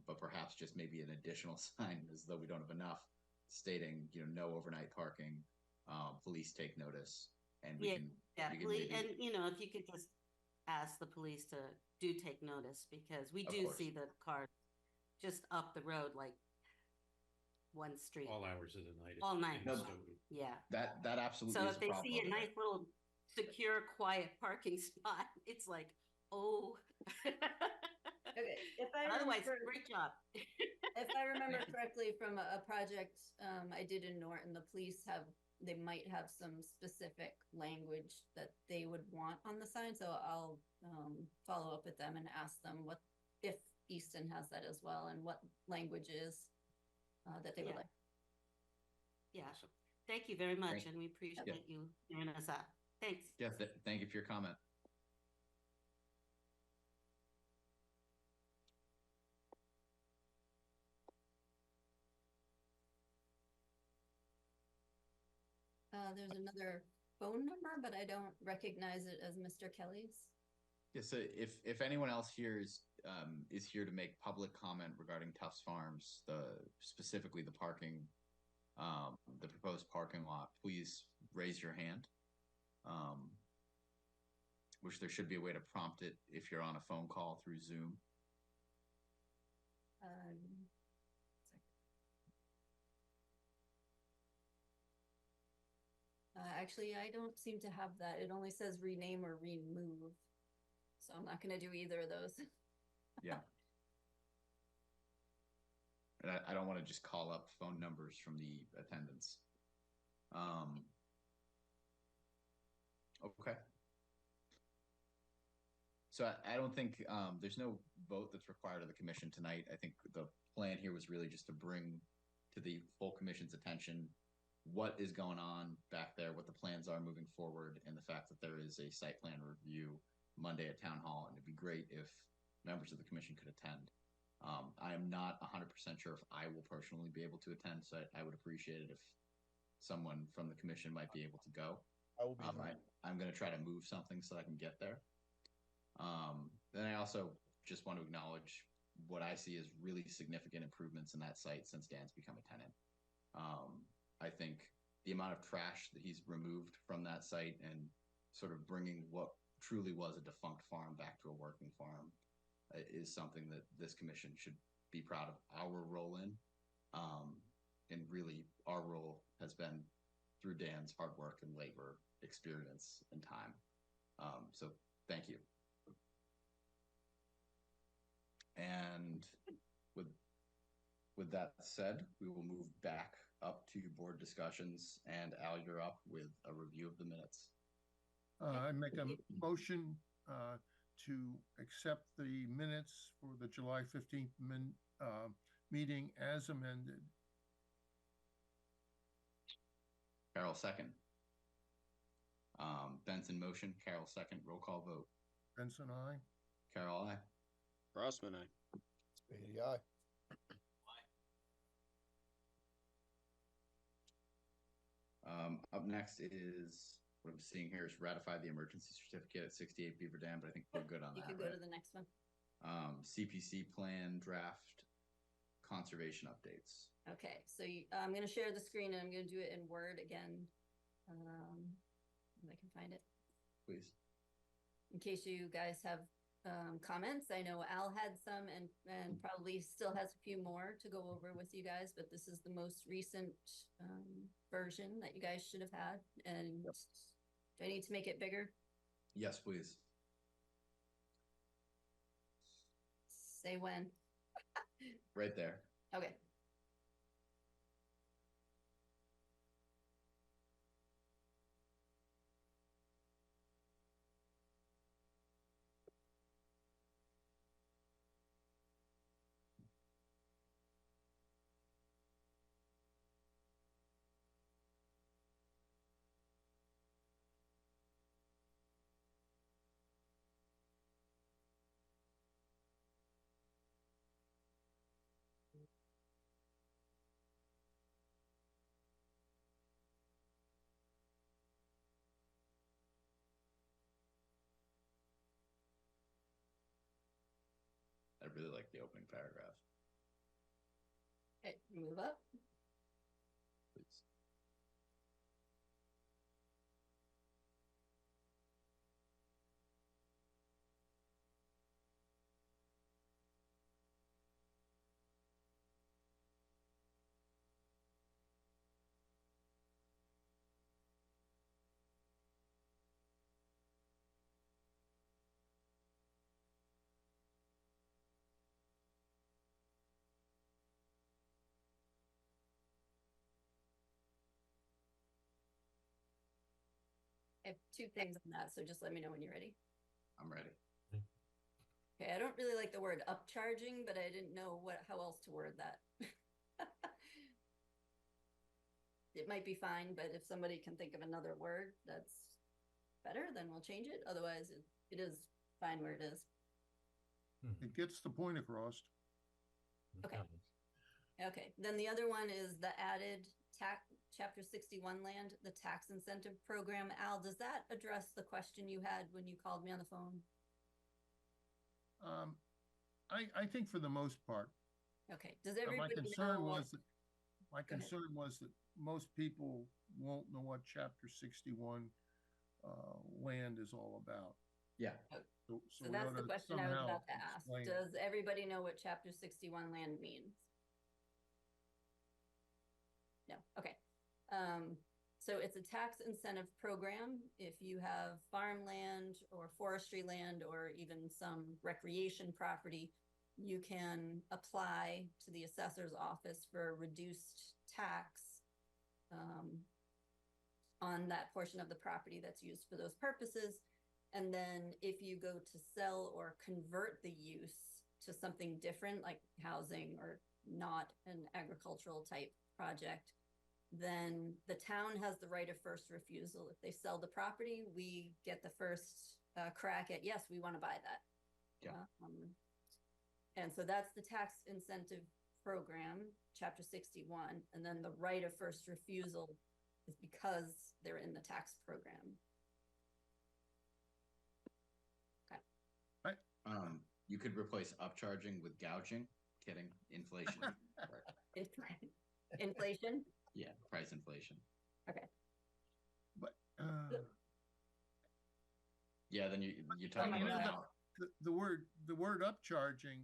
but perhaps just maybe an additional sign, as though we don't have enough, stating, no overnight parking, police take notice, and we can maybe... And if you could just ask the police to do take notice, because we do see the cars just up the road, like one street. All hours of the night. All night. No, Yeah. That absolutely So is if they a problem. see a nice little secure, quiet parking spot, it's like, oh. Okay. Otherwise, great job. If I remember correctly from a project I did in Norton, the police they might have some specific language that they would want on the sign. So I'll follow up with them and ask them if Easton has that as well, and what language is that they would like. Yeah. Thank you very much, and we appreciate you hearing us out. Thanks. Yeah, thank you for your comment. There's another phone number, but I don't recognize it as Mr. Kelly's. Yeah, so if anyone else here is here to make public comment regarding Tufts Farms, specifically the parking, the proposed parking lot, please raise your hand. Which there should be a way to prompt it if you're on a phone call through Zoom. Actually, I don't seem to have that. It only says rename or remove. So I'm not going to do either of those. Yeah. And I don't want to just call up phone numbers from the attendants. Okay. So I don't think there's no vote that's required of the commission tonight. I think the plan here was really just to bring to the full commission's attention what is going on back there, what the plans are moving forward, and the fact that there is a site plan review Monday at Town Hall. And it'd be great if members of the commission could attend. I am not 100% sure if I will personally be able to attend, so I would appreciate it if someone from the commission might be able to go. I will be. I'm going to try to move something so I can get there. Then I also just want to acknowledge what I see as really significant improvements in that site since Dan's become a tenant. I think the amount of trash that he's removed from that site and sort of bringing what truly was a defunct farm back to a working farm is something that this commission should be proud of our role in. And really, our role has been through Dan's hard work and labor, experience, and time. So thank you. And with that said, we will move back up to board discussions, and Al, you're up with a review of the minutes. I make a motion to accept the minutes for the July 15th meeting as amended. Carol second. Benson motion, Carol second, roll call vote. Benson, aye. Carol, aye. Crossman, aye. Spady, aye. Up next is, what I'm seeing here is ratify the emergency certificate at 68 Beaver Dam, but I think we're good on You that, could go right? to the next one. CPC plan draft conservation updates. Okay, so I'm gonna share the screen and I'm gonna do it in Word again. If I can find it. Please. In case you guys have comments, I know Al had some and probably still has a few more to go over with you guys, but this is the most recent version that you guys should have had. And do I need to make it bigger? Yes, please. Say when. Right there. Okay. I really like the opening paragraph. Okay, move up. Please. I have two things on that, so just let me know when you're ready. I'm ready. Okay, I don't really like the word upcharging, but I didn't know how else to word that. It might be fine, but if somebody can think of another word that's better, then we'll change it. Otherwise, it is fine where it is. It gets the point across. Okay. Okay, then the other one is the added Chapter 61 land, the tax incentive program. Al, does that address the question you had when you called me on the phone? I think for the most part. Okay, does everybody my concern know was that my concern was that most people won't know what Chapter 61 land is all about. Yeah. So that's the question I was about to ask. Does everybody know what Chapter 61 land means? No. Okay. So it's a tax incentive program. If you have farmland or forestry land or even some recreation property, you can apply to the assessor's office for a reduced tax on that portion of the property that's used for those purposes. And then if you go to sell or convert the use to something different, like housing or not an agricultural type project, then the town has the right of first refusal. If they sell the property, we get the first crack at, yes, we want to buy that. Yeah. And so that's the tax incentive program, Chapter 61. And then the right of first refusal is because they're in the tax program. Okay. You could replace upcharging with gouging. Kidding. Inflation. Inflation? Yeah, price inflation. Okay. But yeah, then you're talking about the word upcharging.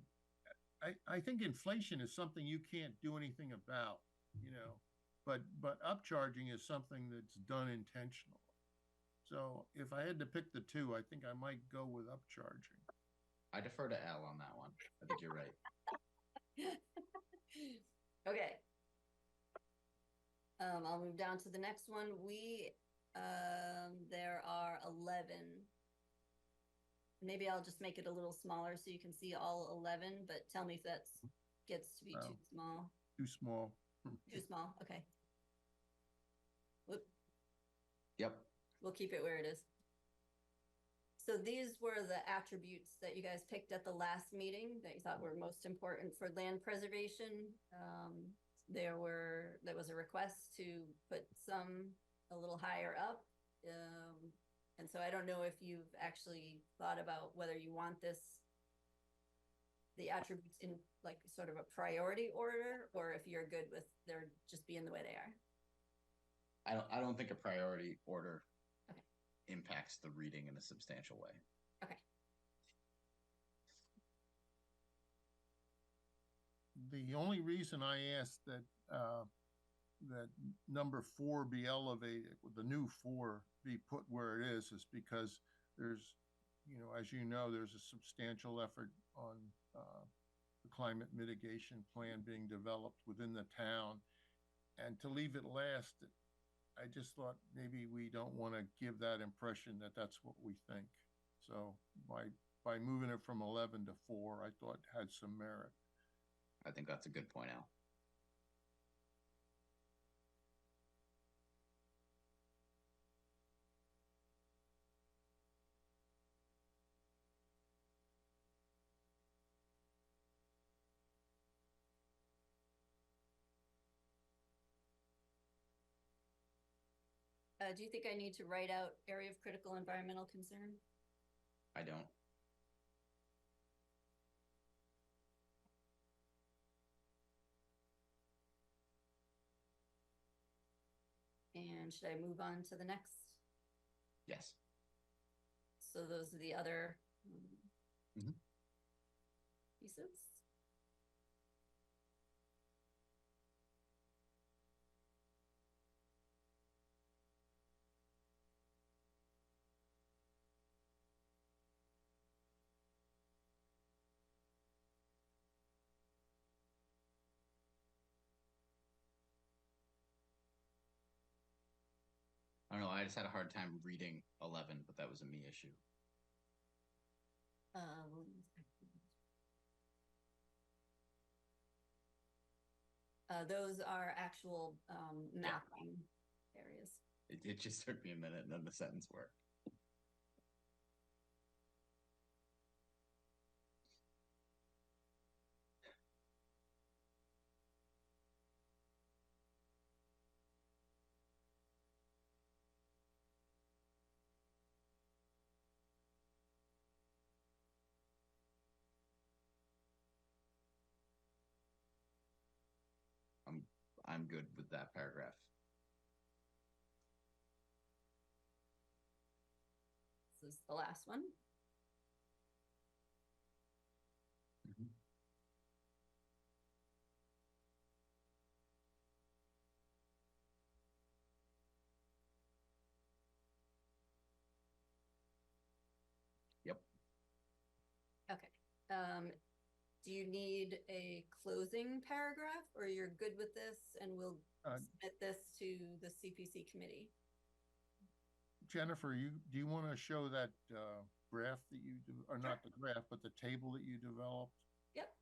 I think inflation is something you can't do anything about, but upcharging is something that's done intentionally. So if I had to pick the two, I think I might go with upcharging. I defer to Al on that one. I think you're right. Okay. I'll move down to the next one. We There are 11. Maybe I'll just make it a little smaller so you can see all 11, but tell me if that gets to be too small. Too small. Too small, okay. Whoop. Yep. We'll keep it where it is. So these were the attributes that you guys picked at the last meeting that you thought were most important for land preservation. There was a request to put some a little higher up. And so I don't know if you've actually thought about whether you want the attributes in like sort of a priority order, or if you're good with they're just being the way they are. I don't think a priority order Okay. impacts the reading in a substantial way. Okay. The only reason I asked that that number 4 be elevated, the new 4 be put where it is because there's, as you know, there's a substantial effort on the climate mitigation plan being developed within the town. And to leave it last, I just thought maybe we don't want to give that impression that that's what we think. So by moving it from 11 to 4, I thought had some merit. I think that's a good point, Al. Do you think I need to write out area of critical environmental concern? I don't. And should I move on to the next? Yes. So those are the other Mhm. pieces. I don't know. I just had a hard time reading 11, but that was a me issue. Those are actual mapping areas. It just took me a minute, and then the sentence worked. I'm good with that paragraph. This is the last one. Mhm. Yep. Okay. Do you need a closing paragraph, or you're good with this and we'll submit this to the CPC committee? Jennifer, do you want to show that graph that you or not the graph, but the table that you developed? Yep.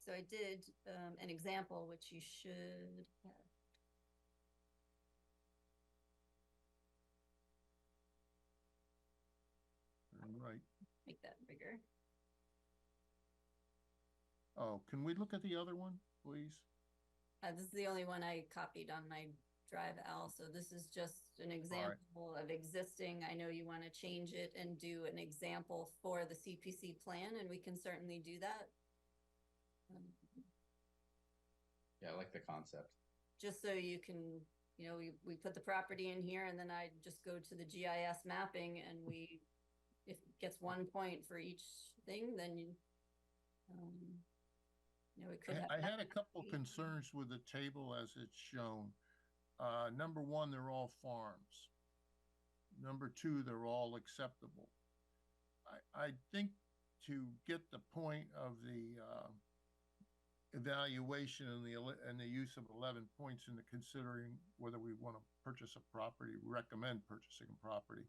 So I did an example, which you should have. All right. Make that bigger. Oh, can we look at the other one, please? This is the only one I copied on my drive, Al. So this is just an example of existing. I know you want to change it and do an example for the CPC plan, and we can certainly do that. Yeah, I like the concept. Just so you can, we put the property in here, and then I just go to the GIS mapping, and if it gets 1 point for each thing, then we could have. I had a couple concerns with the table as it's shown. Number 1, they're all farms. Number 2, they're all acceptable. I think to get the point of the evaluation and the use of 11 points into considering whether we want to purchase a property, recommend purchasing a property.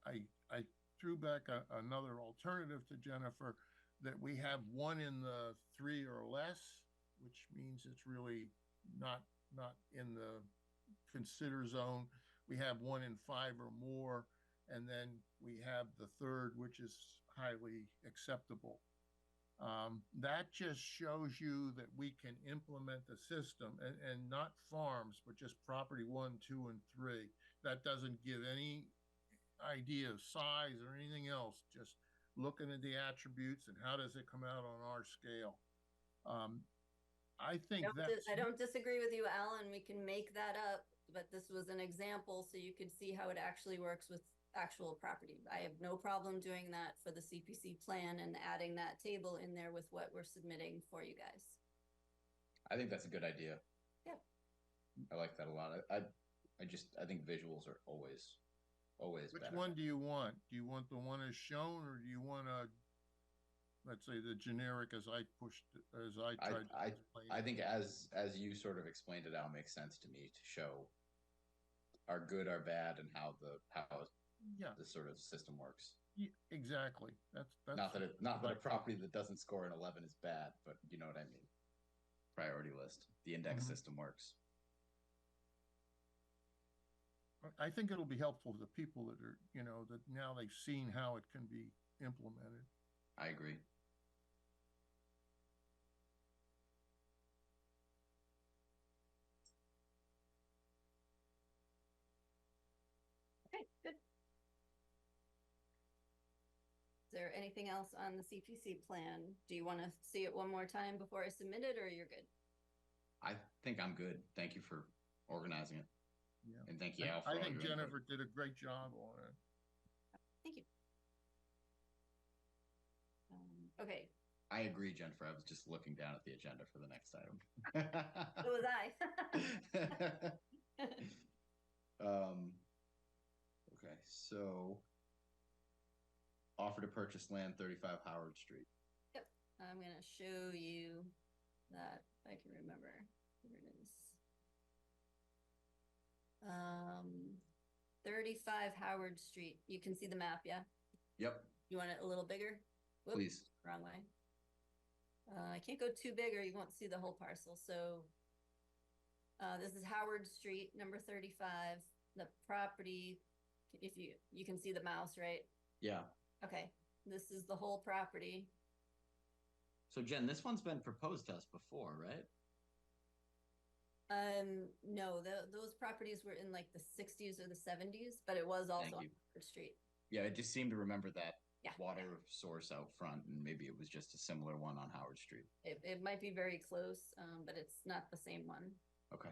I threw back another alternative to Jennifer, that we have one in the 3 or less, which means it's really not in the consider zone. We have one in 5 or more, and then we have the third, which is highly acceptable. That just shows you that we can implement the system, and not farms, but just property 1, 2, and 3. That doesn't give any idea of size or anything else, just looking at the attributes and how does it come out on our scale. I think I don't disagree with you, Alan. We can make that up, but this was an example so you could see how it actually works with actual property. I have no problem doing that for the CPC plan and adding that table in there with what we're submitting for you guys. I think that's a good idea. Yep. I like that a lot. I think visuals are always Which better. one do you want? Do you want the one as shown, or do you want let's say the generic as I tried to explain? I think as you sort of explained it out, makes sense to me to show our good, our bad, and how the sort of system works. Yeah, exactly. That's not that a property that doesn't score an 11 is bad, but you know what I mean. Priority list. The index system works. I think it'll be helpful to the people that are, that now they've seen how it can be implemented. I agree. Okay, good. Is there anything else on the CPC plan? Do you want to see it one more time before I submit it, or you're good? I think I'm good. Thank you for organizing it. Yeah. And thank you, Al, for I all think your Jennifer input. did a great job on it. Thank you. Okay. I agree, Jennifer. I was just looking down at the agenda for the next item. So was I. Okay, so offer to purchase land 35 Howard Street. Yep. I'm going to show you that if I can remember. Here it is. 35 Howard Street. You can see the map, yeah? Yep. You want it a little bigger? Whoops, Please. wrong way. I can't go too big or you won't see the whole parcel. So this is Howard Street, number 35. The property, if you can see the mouse, right? Yeah. Okay, this is the whole property. So Jen, this one's been proposed to us before, right? No, those properties were in like the 60s or the 70s, but it was also on Howard Street. Yeah, I just seem to remember that Yeah. water source out front, and maybe it was just a similar one on Howard Street. It might be very close, but it's not the same one. Okay.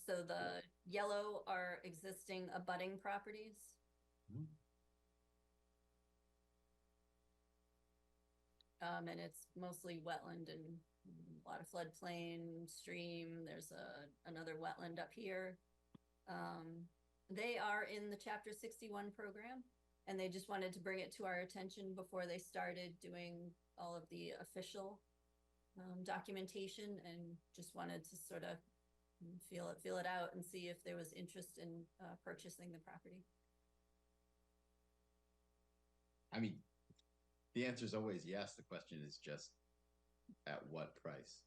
So the yellow are existing abutting properties. And it's mostly wetland and a lot of floodplain, stream. There's another wetland up here. They are in the Chapter 61 program, and they just wanted to bring it to our attention before they started doing all of the official documentation, and just wanted to sort of feel it out and see if there was interest in purchasing the property. I mean, the answer is always yes. The question is just at what price,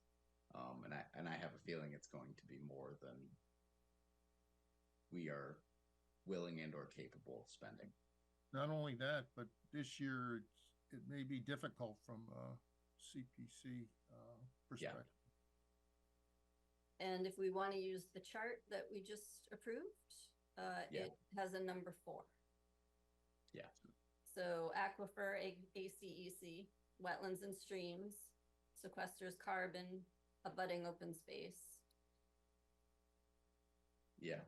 and I have a feeling it's going to be more than we are willing and or capable of spending. Not only that, but this year it may be difficult from a CPC perspective. And if we want to use the chart that we just approved, it has a number 4. Yeah. So aquifer, ACEC, wetlands and streams, sequesters carbon, abutting open space. Yeah.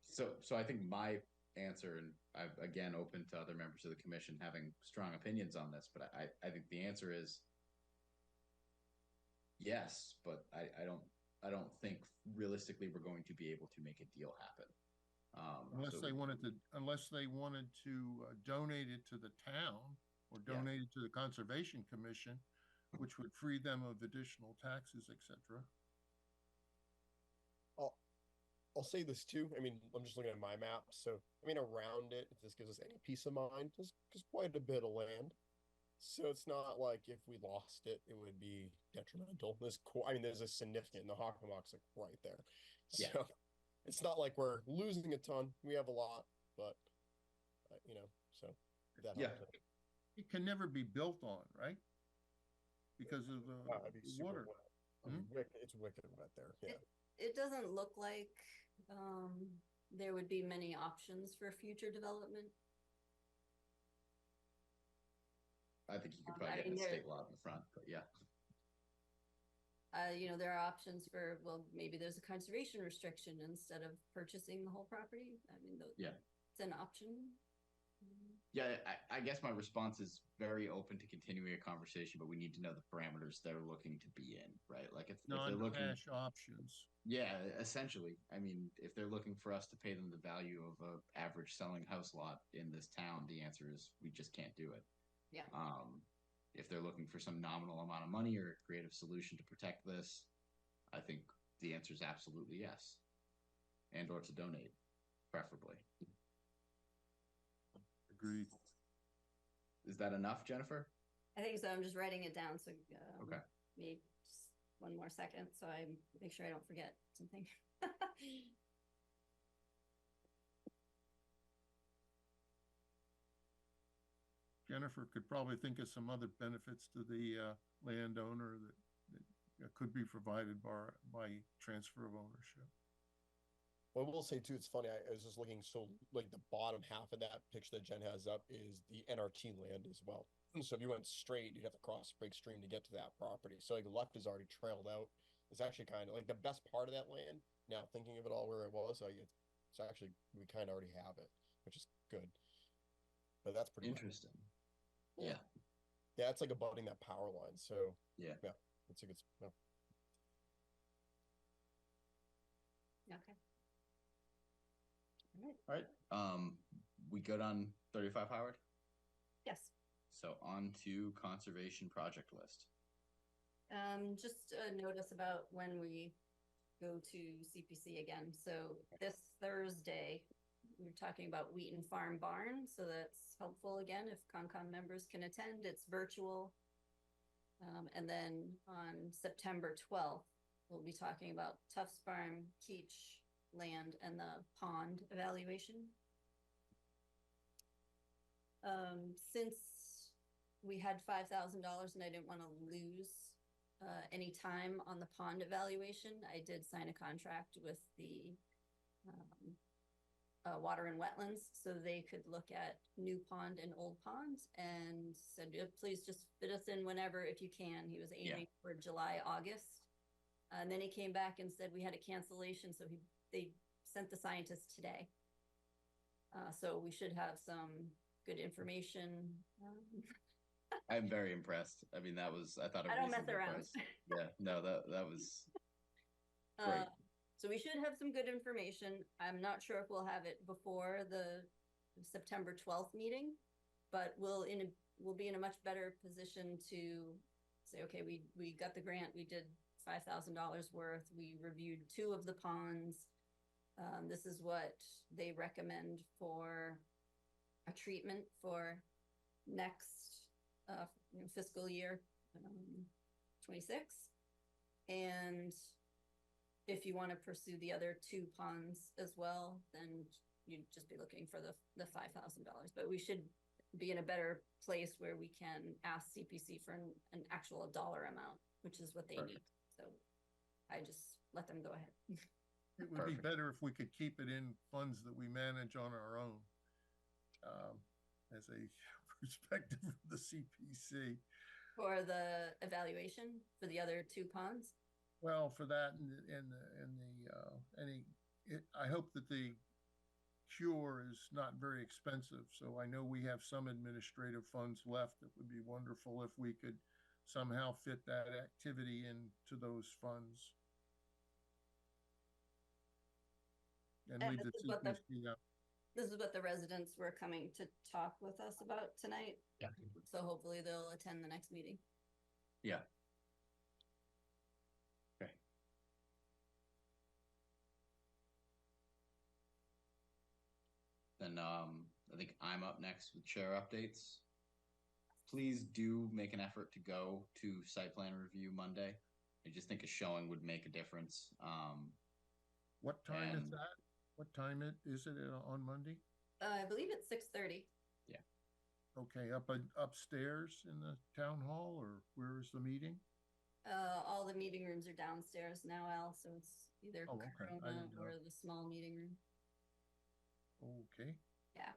So I think my answer, and I'm again open to other members of the commission having strong opinions on this, but I think the answer is yes, but I don't think realistically we're going to be able to make a deal happen. Unless so they wanted to donate it to the town or Yeah. donate it to the Conservation Commission, which would free them of additional taxes, etc. I'll say this too. I mean, I'm just looking at my map. So, I mean, around it, if this gives us any peace of mind, there's quite a bit of land. So it's not like if we lost it, it would be detrimental. I mean, there's a significant, the Hockomock's like right there. Yeah. So it's not like we're losing a ton. We have a lot, but so that Yeah. helps. It can never be built on, right? Because of the It'd be super water. wet. I mean, it's wicked wet there. Yeah. It doesn't look like there would be many options for future development. I think you could I probably get mean, an there- estate lot in the front, but yeah. There are options for, well, maybe there's a conservation restriction instead of purchasing the whole property. I mean, Yeah. it's an option. Yeah, I guess my response is very open to continuing a conversation, but we need to know the parameters they're looking to be in, right? Like if they're looking, Non-cash options. yeah, essentially. I mean, if they're looking for us to pay them the value of a average selling house lot in this town, the answer is we just can't do it. Yeah. If they're looking for some nominal amount of money or a creative solution to protect this, I think the answer is absolutely yes. And or to donate, preferably. Agreed. Is that enough, Jennifer? I think so. I'm just writing it down. So Okay. maybe just one more second so I make sure I don't forget something. Jennifer could probably think of some other benefits to the landowner that could be provided by transfer of ownership. Well, I will say too, it's funny. I was just looking, so like the bottom half of that picture that Jen has up is the NRT land as well. So if you went straight, you'd have to cross Spring Stream to get to that property. So like the left is already trailed out. It's actually kind of like the best part of that land. Now thinking of it all where it was, it's actually, we kind of already have it, which is good. But that's pretty interesting. Yeah. Yeah, it's like abutting that power line. So yeah, it's a good. Yeah. Okay. All right. We good on 35, Howard? Yes. So on to conservation project list. Just notice about when we go to CPC again. So this Thursday, we're talking about Wheaton Farm Barn. So that's helpful again if Concom members can attend. It's virtual. And then on September 12th, we'll be talking about Tufts Farm, Keach land, and the pond evaluation. Since we had $5,000 and I didn't want to lose any time on the pond evaluation, I did sign a contract with the Water and Wetlands so they could look at new pond and old pond, and said, please just fit us in whenever if you can. He was aiming for July, August. And then he came back and said we had a cancellation, so they sent the scientists today. So we should have some good information. I'm very impressed. I mean, I thought I don't mess around. Price. Yeah, no, that was great. So we should have some good information. I'm not sure if we'll have it before the September 12th meeting, but we'll be in a much better position to say, okay, we got the grant, we did $5,000 worth, we reviewed 2 of the ponds. This is what they recommend for a treatment for next fiscal year 26. And if you want to pursue the other 2 ponds as well, then you'd just be looking for the $5,000. But we should be in a better place where we can ask CPC for an actual dollar amount, which is what they need. So I just let them go ahead. It would be better if we could keep it in funds that we manage on our own, as a perspective of the CPC. For the evaluation for the other 2 ponds? Well, for that I hope that the cure is not very expensive. So I know we have some administrative funds left. It would be wonderful if we could somehow fit that activity into those funds. and And leave the this is what the- CPC up. This is what the residents were coming to talk with us about tonight. Yeah. So hopefully they'll attend the next meeting. Yeah. Okay. Then I think I'm up next with chair updates. Please do make an effort to go to site plan review Monday. I just think a showing would make a difference. What time is and- that? What time is it on Monday? I believe it's 6:30. Okay, upstairs in the town hall, or where is the meeting? All the meeting rooms are downstairs now, Al, so it's either Oh, okay. I Corona didn't know. or the small meeting room. Okay. Yeah.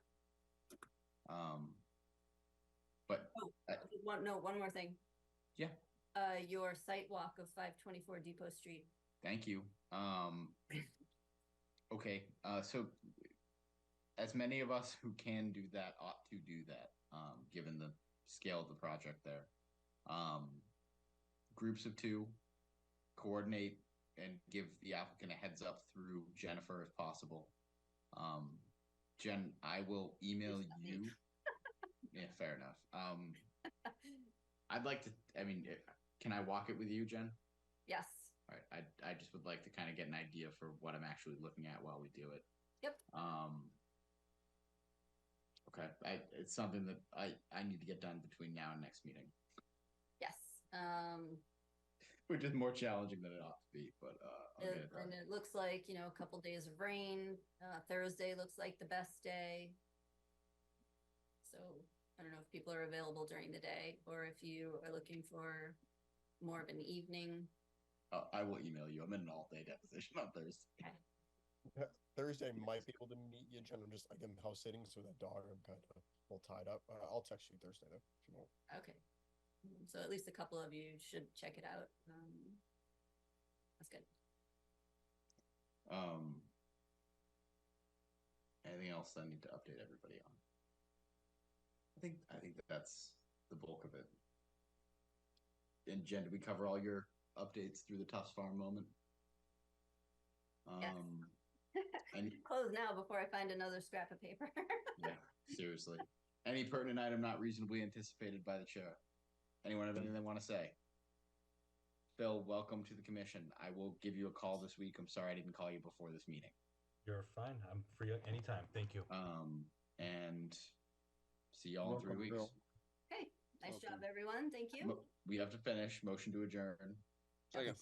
But Oh, one more thing. yeah, Your site walk of 524 Depot Street. thank you. Okay, so as many of us who can do that ought to do that, given the scale of the project there. Groups of two, coordinate and give the applicant a heads up through Jennifer if possible. Jen, I will email you. Yeah, fair enough. I'd like to, I mean, can I walk it with you, Jen? Yes. All right, I just would like to kind of get an idea for what I'm actually looking at while we do it. Yep. Okay, it's something that I need to get done between now and next meeting, Yes. which is more challenging than it ought to be, but I'll get it And done. it looks like, a couple days of rain. Thursday looks like the best day. So I don't know if people are available during the day or if you are looking for more of an evening. I will email you. I'm in an all-day deposition on Thursday. Okay. Thursday might be able to meet you, Jen. I'm just like I'm house sitting, so that dog I'm kind of all tied up. I'll text you Thursday though if you want. Okay. So at least a couple of you should check it out. That's good. Anything else I need to update everybody on? I think that's the bulk of it. And Jen, did we cover all your updates through the Tufts Farm moment? Yes. Any, Close now before I find another scrap of paper. yeah, seriously. Any pertinent item not reasonably anticipated by the chair? Anyone have anything they want to say? Phil, welcome to the commission. I will give you a call this week. I'm sorry I didn't call you before this meeting. You're fine. I'm free anytime. Thank you. And see y'all in 3 Welcome, weeks. Bill. Okay. Nice Welcome. job, everyone. Thank you. We have to finish. Motion to adjourn. Second.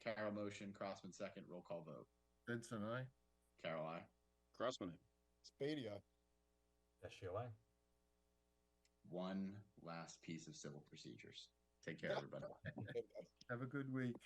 Carol motion, Crossman second, roll call vote. Vincent, I. Carol, I. Crossman. Spadia. SGOI. One last piece of civil procedures. Take care, everybody. Have a good week.